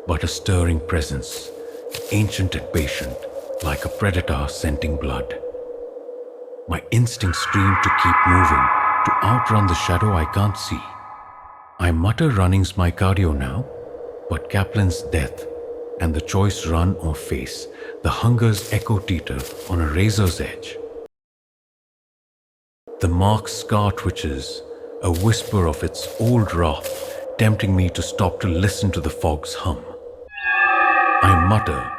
but a stirring presence, ancient and patient, like a predator scenting blood. My instincts scream to keep moving, to outrun the shadow I can't see. I mutter, running's my cardio now, but Kaplan's death and the choice, run or face, the hunger's echo teeter on a razor's edge. The mark's scar twitches, a whisper of its old wrath, tempting me to stop to listen to the fog's hum. I mutter,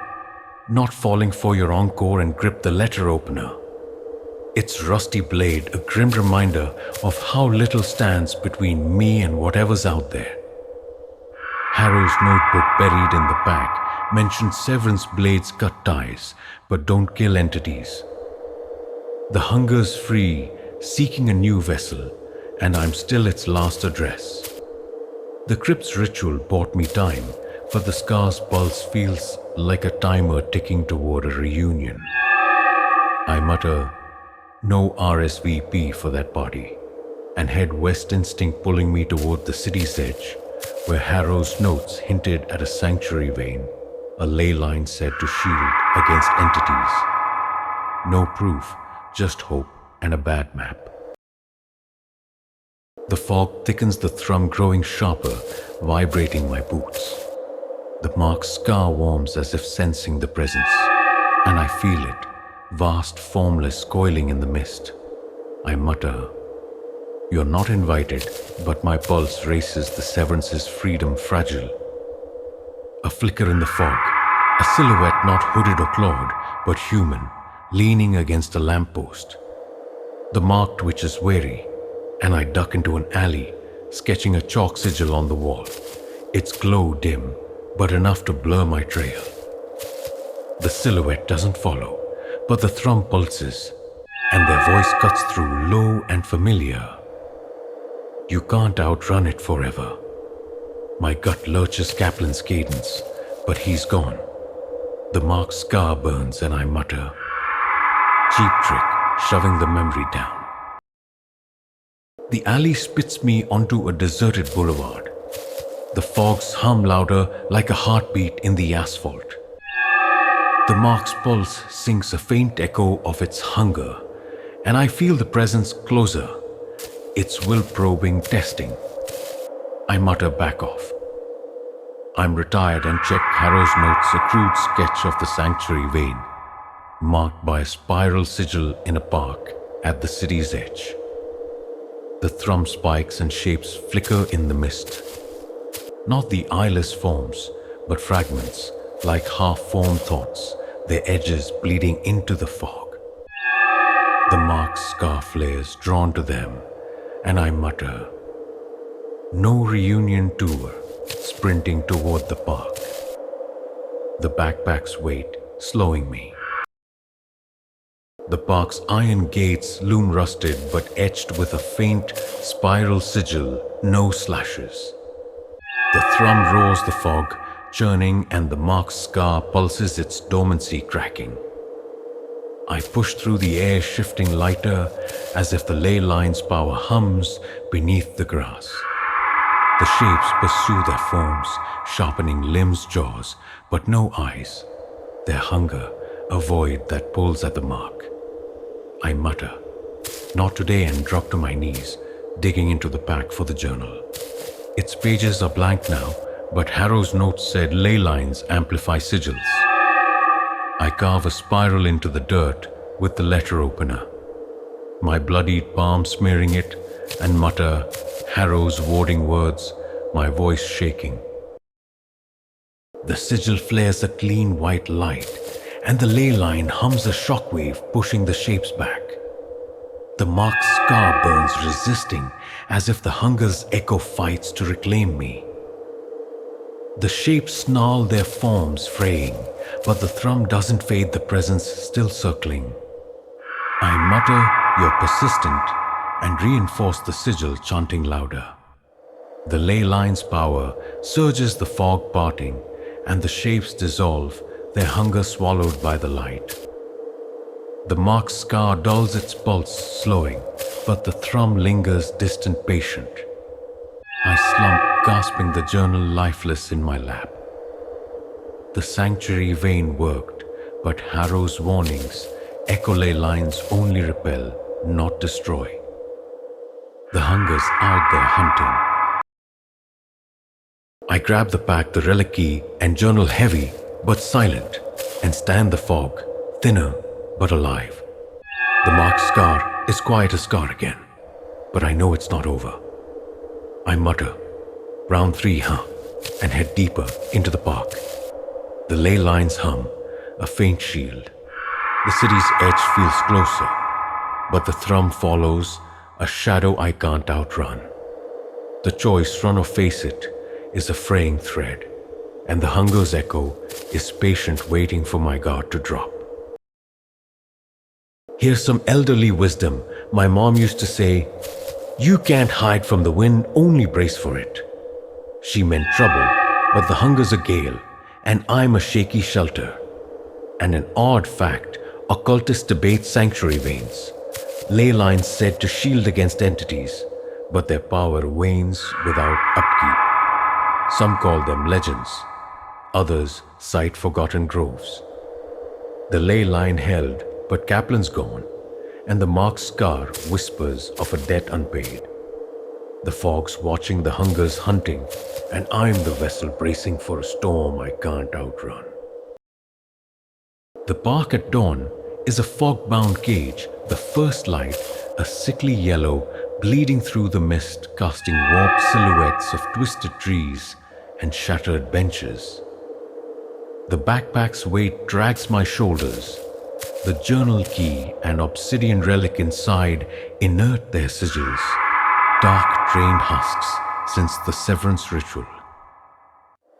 not falling for your encore, and grip the letter opener. Its rusty blade, a grim reminder of how little stands between me and whatever's out there. Harrow's notebook buried in the pack mentions severance blades cut ties, but don't kill entities. The hunger's free, seeking a new vessel, and I'm still its last address. The crypt's ritual bought me time, but the scar's pulse feels like a timer ticking toward a reunion. I mutter, no RSVP for that party, and head west, instinct pulling me toward the city's edge, where Harrow's notes hinted at a sanctuary vein, a ley line said to shield against entities. No proof, just hope and a bad map. The fog thickens, the thrum growing sharper, vibrating my boots. The mark's scar warms as if sensing the presence, and I feel it, vast, formless, coiling in the mist. I mutter, you're not invited, but my pulse races, the severance's freedom fragile. A flicker in the fog, a silhouette not hooded or clawed, but human, leaning against a lamppost. The mark twitches wary, and I duck into an alley, sketching a chalk sigil on the wall. Its glow dim, but enough to blur my trail. The silhouette doesn't follow, but the thrum pulses, and their voice cuts through, low and familiar. You can't outrun it forever. My gut lurches Kaplan's cadence, but he's gone. The marked scar burns and I mutter, cheap trick, shoving the memory down. The alley spits me onto a deserted boulevard. The fogs hum louder like a heartbeat in the asphalt. The mark's pulse sings a faint echo of its hunger, and I feel the presence closer, its will-probing testing. I mutter back off. I'm retired and check Harrow's notes, a crude sketch of the sanctuary vein, marked by a spiral sigil in a park at the city's edge. The thrum spikes and shapes flicker in the mist. Not the eyeless forms, but fragments, like half-formed thoughts, their edges bleeding into the fog. The marked scar flares drawn to them, and I mutter, no reunion tour, sprinting toward the park. The backpacks wait, slowing me. The park's iron gates loom rusted but etched with a faint spiral sigil, no slashes. The thrum roars the fog, churning, and the marked scar pulses its dormancy, cracking. I push through the air, shifting lighter, as if the ley line's power hums beneath the grass. The shapes pursue their forms, sharpening limbs, jaws, but no eyes. Their hunger, a void that pulls at the mark. I mutter, not today, and drop to my knees, digging into the pack for the journal. Its pages are blank now, but Harrow's notes said ley lines amplify sigils. I carve a spiral into the dirt with the letter opener, my bloodied palm smearing it, and mutter Harrow's warding words, my voice shaking. The sigil flares a clean white light, and the ley line hums a shockwave, pushing the shapes back. The marked scar burns, resisting, as if the hunger's echo fights to reclaim me. The shapes snarl their forms, fraying, but the thrum doesn't fade, the presence still circling. I mutter, you're persistent, and reinforce the sigil, chanting louder. The ley line's power surges, the fog parting, and the shapes dissolve, their hunger swallowed by the light. The marked scar dulls its pulse, slowing, but the thrum lingers, distant, patient. I slump, gasping, the journal lifeless in my lap. The sanctuary vein worked, but Harrow's warnings, echo ley lines only repel, not destroy. The hunger's out there hunting. I grab the pack, the relic key, and journal, heavy but silent, and stand the fog, thinner but alive. The marked scar is quite a scar again, but I know it's not over. I mutter, round 3, huh, and head deeper into the park. The ley lines hum, a faint shield. The city's edge feels closer, but the thrum follows, a shadow I can't outrun. The choice, run or face it, is a fraying thread, and the hunger's echo is patient, waiting for my guard to drop. Here's some elderly wisdom. My mom used to say, you can't hide from the wind, only brace for it. She meant trouble, but the hunger's a gale, and I'm a shaky shelter. And an odd fact, occultists debate sanctuary veins. Ley lines said to shield against entities, but their power wanes without upkeep. Some call them legends, others cite forgotten groves. The ley line held, but Kaplan's gone, and the marked scar whispers of a debt unpaid. The fog's watching, the hunger's hunting, and I'm the vessel bracing for a storm I can't outrun. The park at dawn is a fog-bound cage, the first light, a sickly yellow, bleeding through the mist, casting warped silhouettes of twisted trees and shattered benches. The backpack's weight drags my shoulders. The journal key and obsidian relic inside inert their sigils, dark drained husks since the severance ritual.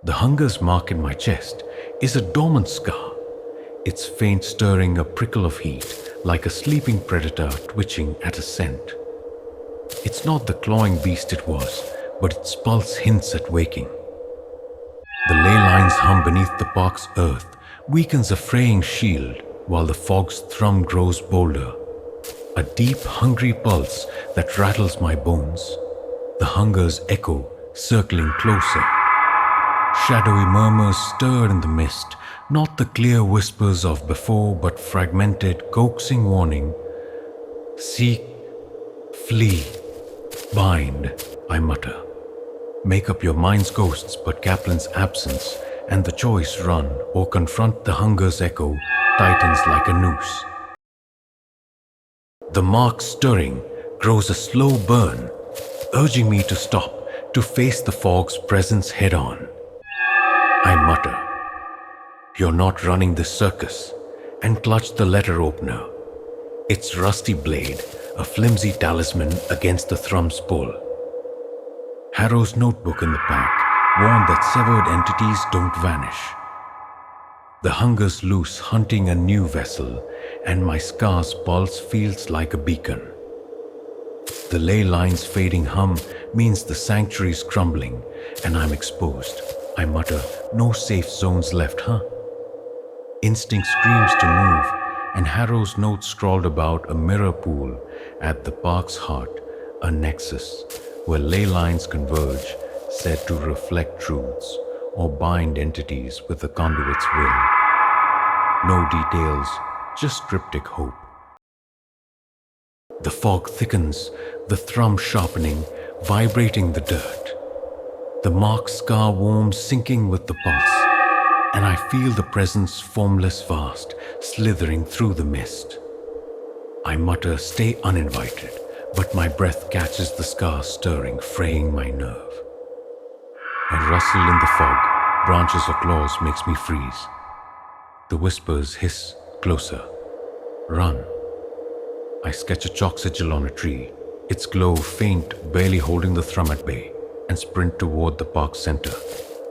The hunger's mark in my chest is a dormant scar, its faint stirring a prickle of heat, like a sleeping predator twitching at a scent. It's not the clawing beast it was, but its pulse hints at waking. The ley lines hum beneath the park's earth, weakens a fraying shield, while the fog's thrum grows bolder. A deep, hungry pulse that rattles my bones. The hunger's echo circling closer. Shadowy murmurs stirred in the mist, not the clear whispers of before, but fragmented, coaxing warning. Seek, flee, bind, I mutter. Make up your mind's ghosts but Kaplan's absence, and the choice run or confront the hunger's echo tightens like a noose. The mark stirring grows a slow burn, urging me to stop, to face the fog's presence head on. I mutter, "You're not running this circus," and clutch the letter opener. Its rusty blade, a flimsy talisman against the thrum's pull. Harrow's notebook in the pack warned that severed entities don't vanish. The hunger's loose, hunting a new vessel, and my scar's pulse feels like a beacon. The ley line's fading hum means the sanctuary's crumbling, and I'm exposed. I mutter, "No safe zones left, huh?" Instinct screams to move, and Harrow's notes scrawled about a mirror pool at the park's heart, a nexus where ley lines converge, said to reflect truths or bind entities with the conduit's will. No details, just cryptic hope. The fog thickens, the thrum sharpening, vibrating the dirt. The mark scar warms, sinking with the pulse, and I feel the presence formless vast, slithering through the mist. I mutter, "Stay uninvited," but my breath catches the scar stirring, fraying my nerve. A rustle in the fog, branches or claws makes me freeze. The whispers hiss closer. Run. I sketch a chalk sigil on a tree, its glow faint, barely holding the thrum at bay, and sprint toward the park's center,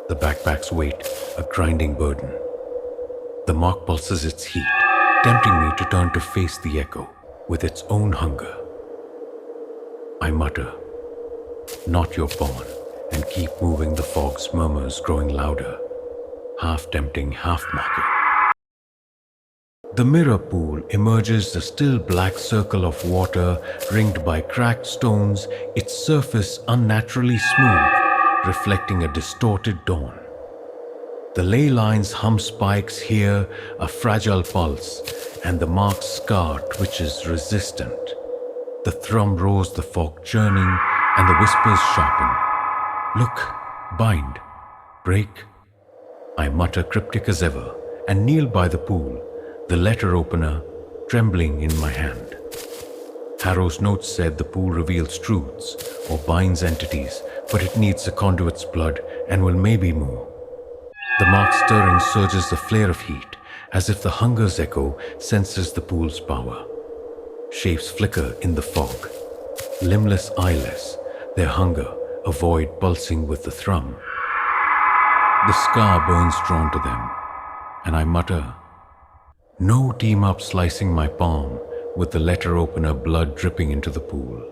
the backpack's weight a grinding burden. The mark pulses its heat, tempting me to turn to face the echo with its own hunger. I mutter, "Not your pawn," and keep moving, the fog's murmurs growing louder, half tempting, half mocking. The mirror pool emerges, a still black circle of water ringed by cracked stones, its surface unnaturally smooth, reflecting a distorted dawn. The ley lines hum spikes here, a fragile pulse, and the marked scar twitches resistant. The thrum roars, the fog churning, and the whispers sharpen. Look, bind, break. I mutter, cryptic as ever, and kneel by the pool, the letter opener trembling in my hand. Harrow's notes said the pool reveals truths or binds entities, but it needs the conduit's blood and will maybe more. The mark stirring surges a flare of heat, as if the hunger's echo senses the pool's power. Shapes flicker in the fog, limbless, eyeless, their hunger a void pulsing with the thrum. The scar burns drawn to them, and I mutter, "No team up," slicing my palm with the letter opener, blood dripping into the pool.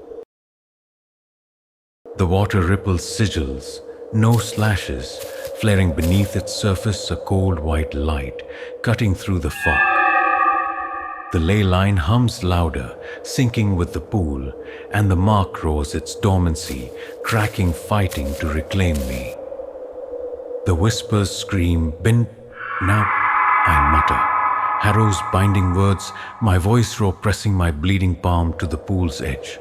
The water ripples sigils, no slashes, flaring beneath its surface, a cold white light cutting through the fog. The ley line hums louder, sinking with the pool, and the mark roars its dormancy, cracking, fighting to reclaim me. The whispers scream, "Bin now," I mutter. Harrow's binding words, my voice roar, pressing my bleeding palm to the pool's edge.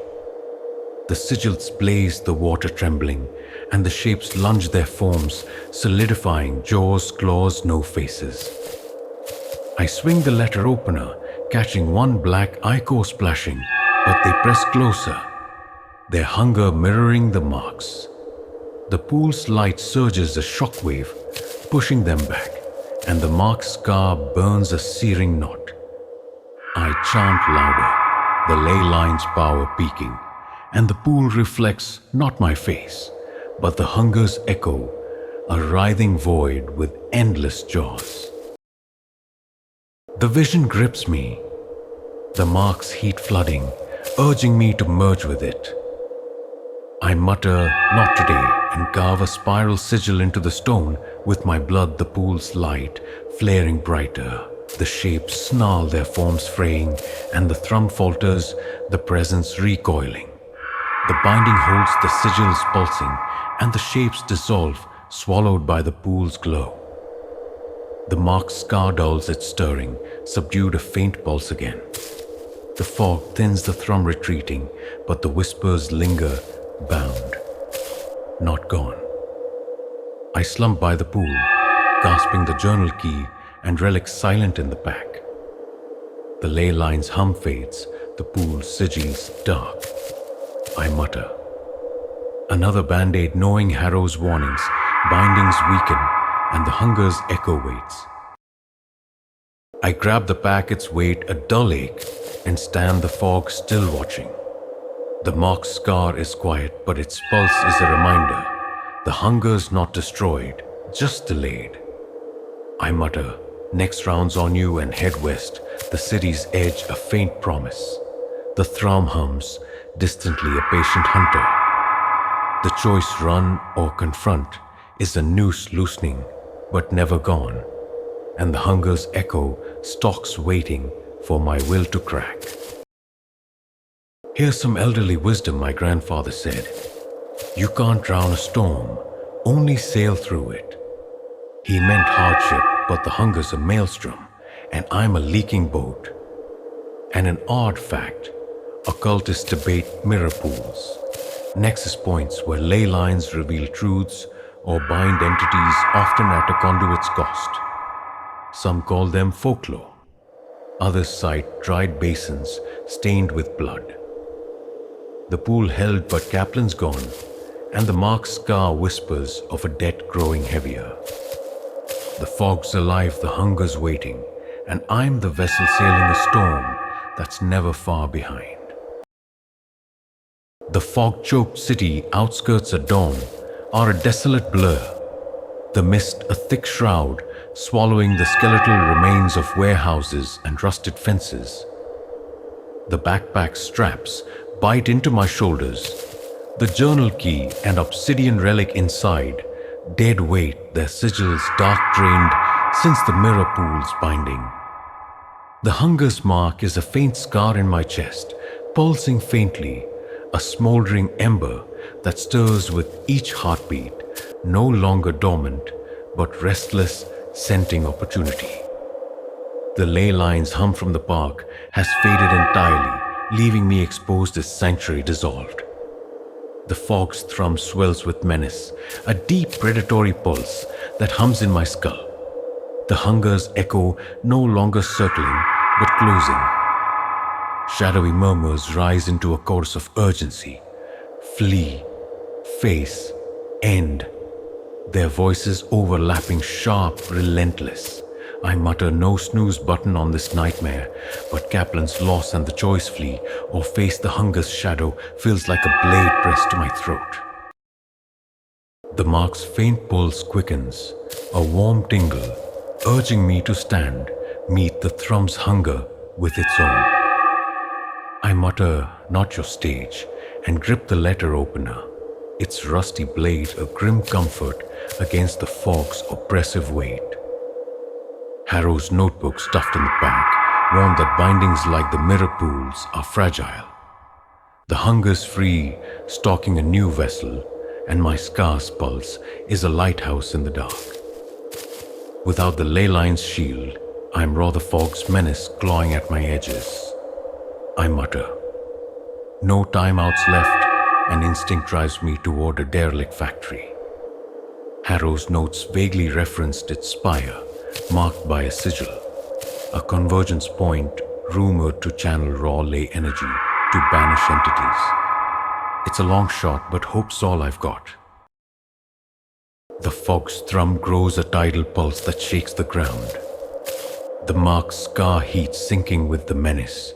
The sigils blaze, the water trembling, and the shapes lunge their forms, solidifying, jaws, claws, no faces. I swing the letter opener, catching one black ichor splashing, but they press closer, their hunger mirroring the marks. The pool's light surges a shockwave, pushing them back, and the mark scar burns a searing knot. I chant louder, the ley line's power peaking, and the pool reflects not my face, but the hunger's echo, a writhing void with endless jaws. The vision grips me, the mark's heat flooding, urging me to merge with it. I mutter, not today, and carve a spiral sigil into the stone with my blood, the pool's light flaring brighter. The shapes snarl, their forms fraying, and the thrum falters, the presence recoiling. The binding holds, the sigils pulsing, and the shapes dissolve, swallowed by the pool's glow. The marked scar dulls its stirring, subdued a faint pulse again. The fog thins, the thrum retreating, but the whispers linger, bound, not gone. I slump by the pool, gasping the journal key and relics silent in the pack. The ley line's hum fades, the pool's sigils dark. I mutter. Another band-aid, knowing Harrow's warnings, bindings weaken, and the hunger's echo waits. I grab the pack, its weight a dull ache, and stand the fog still watching. The marked scar is quiet, but its pulse is a reminder. The hunger's not destroyed, just delayed. I mutter, next round's on you, and head west, the city's edge a faint promise. The thrum hums, distantly a patient hunter. The choice, run or confront, is a noose loosening, but never gone. And the hunger's echo stalks waiting for my will to crack. Here's some elderly wisdom my grandfather said. You can't drown a storm, only sail through it. He meant hardship, but the hunger's a maelstrom, and I'm a leaking boat. And an odd fact, occultists debate mirror pools, nexus points where ley lines reveal truths or bind entities, often at a conduit's cost. Some call them folklore. Others cite dried basins stained with blood. The pool held, but Kaplan's gone, and the marked scar whispers of a debt growing heavier. The fog's alive, the hunger's waiting, and I'm the vessel sailing a storm that's never far behind. The fog-choked city outskirts at dawn are a desolate blur. The mist a thick shroud, swallowing the skeletal remains of warehouses and rusted fences. The backpack straps bite into my shoulders. The journal key and obsidian relic inside, dead weight, their sigils dark drained since the mirror pool's binding. The hunger's mark is a faint scar in my chest, pulsing faintly, a smoldering ember that stirs with each heartbeat, no longer dormant, but restless, scenting opportunity. The ley line's hum from the park has faded entirely, leaving me exposed as sanctuary dissolved. The fog's thrum swells with menace, a deep predatory pulse that hums in my skull. The hunger's echo no longer circling, but closing. Shadowy murmurs rise into a chorus of urgency. Flee, face, end. Their voices overlapping, sharp, relentless. I mutter, no snooze button on this nightmare, but Kaplan's loss and the choice, flee or face the hunger's shadow, feels like a blade pressed to my throat. The mark's faint pulse quickens, a warm tingle, urging me to stand, meet the thrum's hunger with its own. I mutter, not your stage, and grip the letter opener, its rusty blade a grim comfort against the fog's oppressive weight. Harrow's notebook stuffed in the pack warned that bindings like the mirror pools are fragile. The hunger's free, stalking a new vessel, and my scar's pulse is a lighthouse in the dark. Without the ley line's shield, I'm raw, the fog's menace clawing at my edges. I mutter. No timeouts left, and instinct drives me toward a derelict factory. Harrow's notes vaguely referenced its spire, marked by a sigil, a convergence point rumored to channel raw ley energy to banish entities. It's a long shot, but hope's all I've got. The fog's thrum grows a tidal pulse that shakes the ground. The marked scar heat sinking with the menace,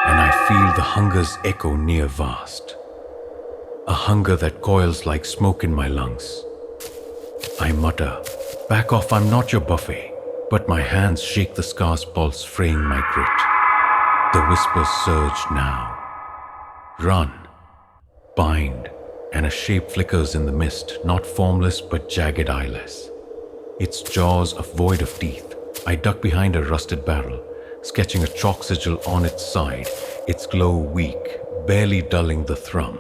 and I feel the hunger's echo near vast. A hunger that coils like smoke in my lungs. I mutter, back off, I'm not your buffet, but my hands shake the scar's pulse, fraying my grit. The whispers surge now. Run, bind, and a shape flickers in the mist, not formless but jagged eyeless. Its jaws void of teeth. I duck behind a rusted barrel, sketching a chalk sigil on its side, its glow weak, barely dulling the thrum.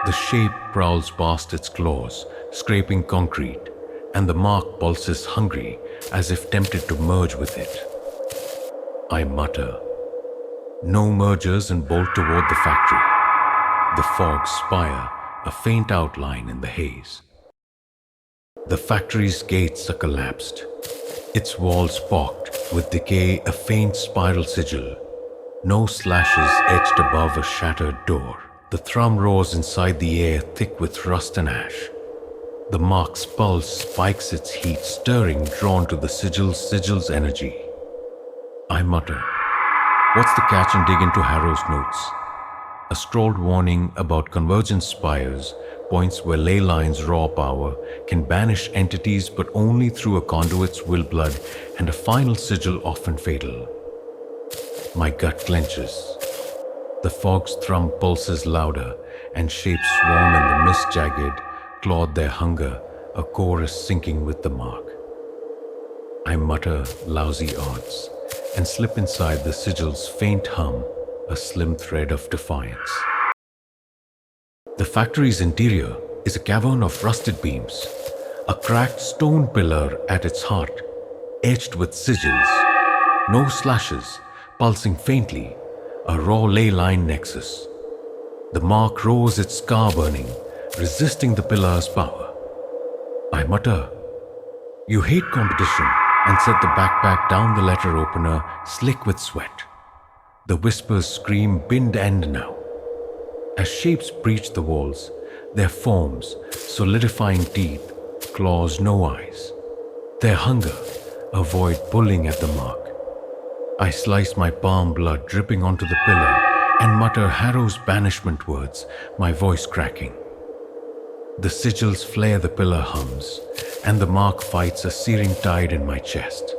The shape prowls past its claws, scraping concrete, and the mark pulses hungry, as if tempted to merge with it. I mutter. No mergers and bolt toward the factory. The fog spire, a faint outline in the haze. The factory's gates are collapsed, its walls pocked with decay, a faint spiral sigil. No slashes etched above a shattered door. The thrum roars inside the air, thick with rust and ash. The mark's pulse spikes its heat, stirring, drawn to the sigil's energy. I mutter. What's the catch, and dig into Harrow's notes. A scrawled warning about convergent spires, points where ley lines' raw power can banish entities, but only through a conduit's will blood, and a final sigil often fatal. My gut clenches. The fog's thrum pulses louder, and shapes swarm in the mist, jagged, clawed their hunger, a chorus sinking with the mark. I mutter lousy odds, and slip inside the sigil's faint hum, a slim thread of defiance. The factory's interior is a cavern of rusted beams, a cracked stone pillar at its heart, etched with sigils. No slashes, pulsing faintly, a raw ley line nexus. The mark roars, its scar burning, resisting the pillar's power. I mutter, you hate competition, and set the backpack down the letter opener, slick with sweat. The whispers scream bind end now. As shapes breach the walls, their forms, solidifying teeth, claws, no eyes. Their hunger, a void pulling at the mark. I slice my palm, blood dripping onto the pillar, and mutter Harrow's banishment words, my voice cracking. The sigils flare, the pillar hums, and the mark fights a searing tide in my chest.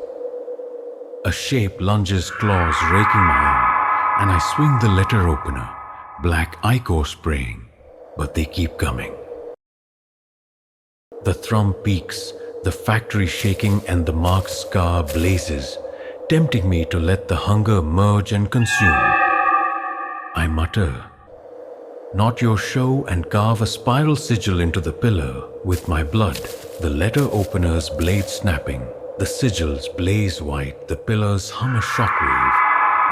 A shape lunges, claws raking my arm, and I swing the letter opener, black ichor spraying, but they keep coming. The thrum peaks, the factory shaking, and the mark's scar blazes, tempting me to let the hunger merge and consume. I mutter, not your show, and carve a spiral sigil into the pillar with my blood, the letter opener's blade snapping. The sigils blaze white, the pillars hum a shockwave,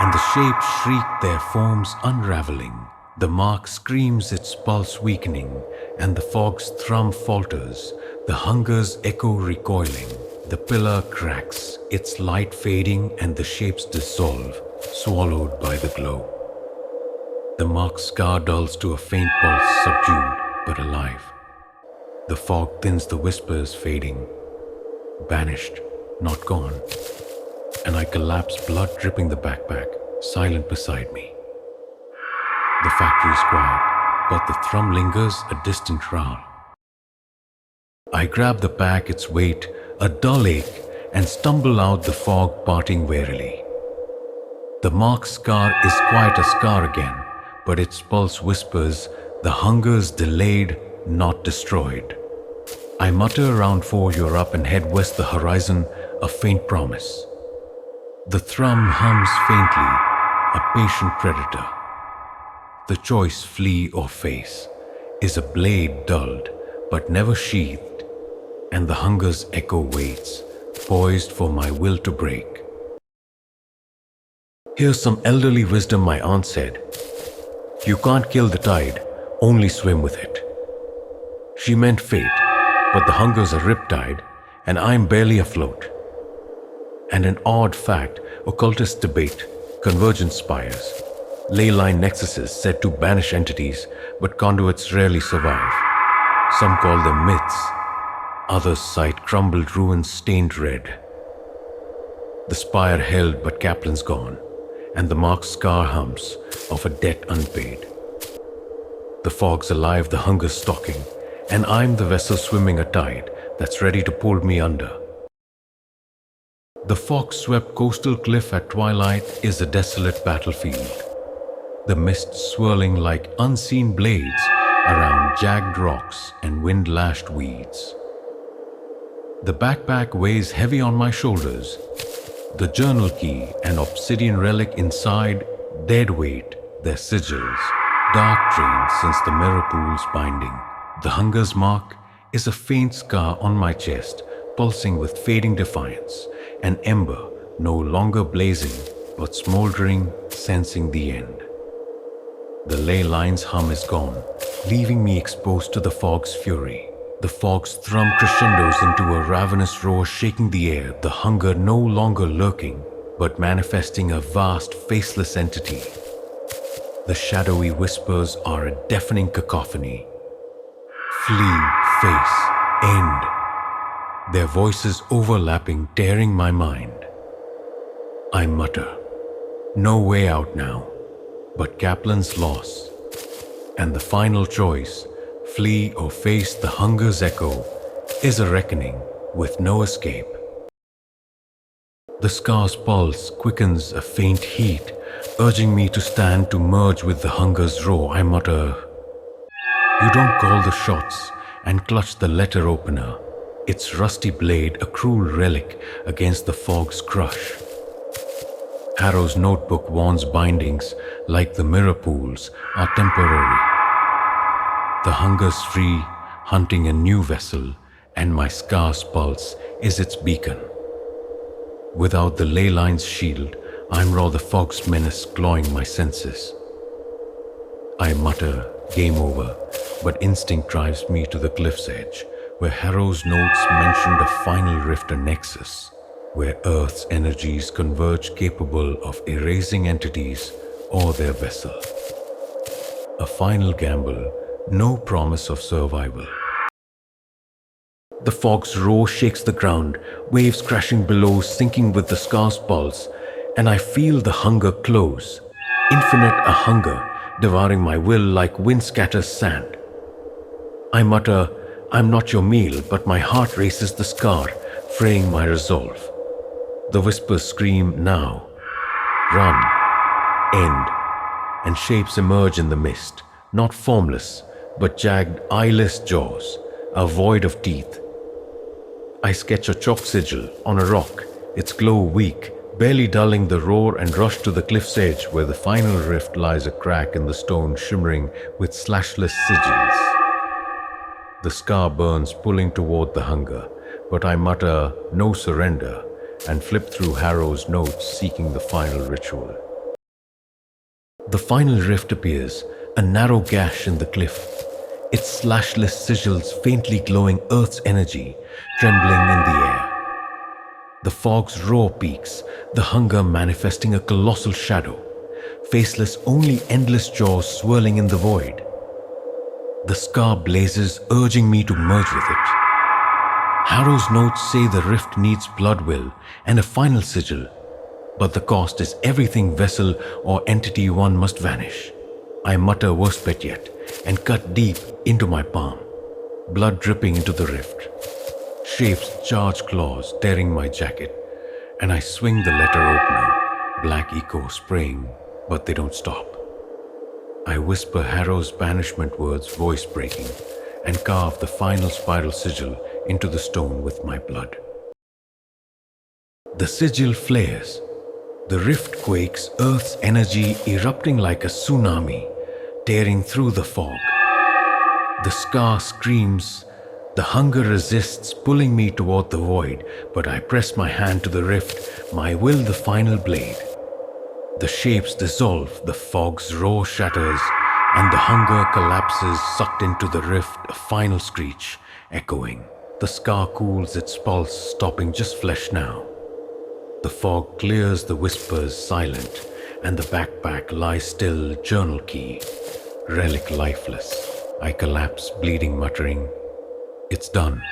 and the shapes shriek, their forms unraveling. The mark screams, its pulse weakening, and the fog's thrum falters, the hunger's echo recoiling. The pillar cracks, its light fading, and the shapes dissolve, swallowed by the glow. The mark's scar dulls to a faint pulse, subdued but alive. The fog thins, the whispers fading, banished, not gone, and I collapse, blood dripping the backpack, silent beside me. The factory's quiet, but the thrum lingers, a distant growl. I grab the pack, its weight, a dull ache, and stumble out, the fog parting warily. The mark's scar is quite a scar again, but its pulse whispers, the hunger's delayed, not destroyed. I mutter around 4, you're up, and head west, the horizon, a faint promise. The thrum hums faintly, a patient predator. The choice, flee or face, is a blade dulled, but never sheathed, and the hunger's echo waits, poised for my will to break. Here's some elderly wisdom my aunt said. You can't kill the tide, only swim with it. She meant fate, but the hunger's a riptide, and I'm barely afloat. And an odd fact, occultists debate, convergent spires, ley line nexuses said to banish entities, but conduits rarely survive. Some call them myths, others cite crumbled ruins stained red. The spire held, but Kaplan's gone, and the marked scar hums of a debt unpaid. The fog's alive, the hunger's stalking, and I'm the vessel swimming a tide that's ready to pull me under. The fog-swept coastal cliff at twilight is a desolate battlefield. The mist swirling like unseen blades around jagged rocks and wind-lashed weeds. The backpack weighs heavy on my shoulders. The journal key and obsidian relic inside, dead weight, their sigils, dark drained since the mirror pool's binding. The hunger's mark is a faint scar on my chest, pulsing with fading defiance, an ember no longer blazing but smoldering, sensing the end. The ley line's hum is gone, leaving me exposed to the fog's fury. The fog's thrum crescendos into a ravenous roar, shaking the air, the hunger no longer lurking, but manifesting a vast, faceless entity. The shadowy whispers are a deafening cacophony. Flee, face, end. Their voices overlapping, tearing my mind. I mutter, no way out now, but Kaplan's loss. And the final choice, flee or face the hunger's echo, is a reckoning with no escape. The scar's pulse quickens a faint heat, urging me to stand to merge with the hunger's roar. I mutter, you don't call the shots, and clutch the letter opener, its rusty blade a cruel relic against the fog's crush. Harrow's notebook warns bindings, like the mirror pools, are temporary. The hunger's free, hunting a new vessel, and my scar's pulse is its beacon. Without the ley line's shield, I'm raw the fog's menace clawing my senses. I mutter, game over, but instinct drives me to the cliff's edge, where Harrow's notes mentioned a final rift, a nexus, where Earth's energies converge, capable of erasing entities or their vessel. A final gamble, no promise of survival. The fog's roar shakes the ground, waves crashing below, sinking with the scar's pulse, and I feel the hunger close, infinite a hunger, devouring my will like wind scatters sand. I mutter, I'm not your meal, but my heart races the scar, fraying my resolve. The whispers scream now, run, end, and shapes emerge in the mist, not formless, but jagged, eyeless jaws, a void of teeth. I sketch a chalk sigil on a rock, its glow weak, barely dulling the roar, and rush to the cliff's edge where the final rift lies, a crack in the stone shimmering with slashless sigils. The scar burns, pulling toward the hunger, but I mutter no surrender and flip through Harrow's notes, seeking the final ritual. The final rift appears, a narrow gash in the cliff, its slashless sigils faintly glowing Earth's energy, trembling in the air. The fog's roar peaks, the hunger manifesting a colossal shadow, faceless only endless jaws swirling in the void. The scar blazes, urging me to merge with it. Harrow's notes say the rift needs blood will and a final sigil, but the cost is everything vessel or entity one must vanish. I mutter worst bet yet and cut deep into my palm, blood dripping into the rift. Shapes charge claws tearing my jacket, and I swing the letter opener, black ichor spraying, but they don't stop. I whisper Harrow's banishment words, voice breaking, and carve the final spiral sigil into the stone with my blood. The sigil flares. The rift quakes, Earth's energy erupting like a tsunami, tearing through the fog. The scar screams. The hunger resists, pulling me toward the void, but I press my hand to the rift, my will the final blade. The shapes dissolve, the fog's roar shatters, and the hunger collapses, sucked into the rift, a final screech, echoing. The scar cools its pulse, stopping just flesh now. The fog clears, the whispers silent, and the backpack lies still, journal key, relic lifeless. I collapse, bleeding, muttering, it's done.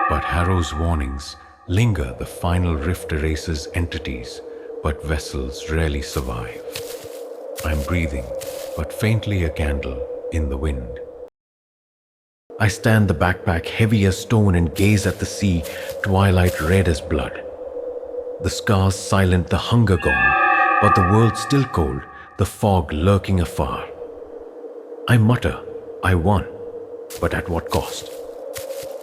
But Harrow's warnings linger, the final rift erases entities, but vessels rarely survive. I'm breathing, but faintly a candle in the wind. I stand the backpack heavy as stone and gaze at the sea, twilight red as blood. The scars silent, the hunger gone, but the world still cold, the fog lurking afar. I mutter, I won, but at what cost?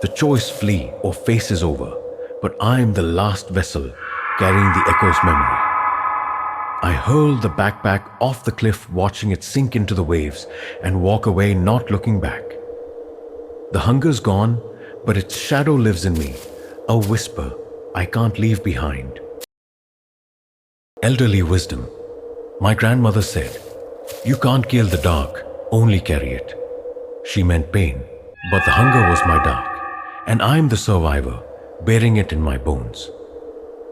The choice flee or face is over, but I am the last vessel carrying the echo's memory. I hurl the backpack off the cliff, watching it sink into the waves, and walk away not looking back. The hunger's gone, but its shadow lives in me, a whisper I can't leave behind. Elderly wisdom. My grandmother said, "You can't kill the dark, only carry it." She meant pain, but the hunger was my dark, and I'm the survivor, bearing it in my bones.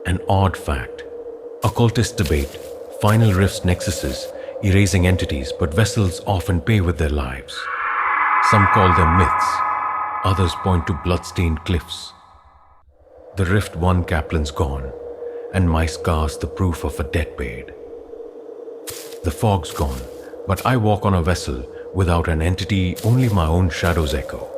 An odd fact. Occultist debate, final rifts nexuses, erasing entities, but vessels often pay with their lives. Some call them myths, others point to blood-stained cliffs. The rift one Kaplan's gone, and my scars the proof of a debt paid. The fog's gone, but I walk on a vessel without an entity, only my own shadow's echo.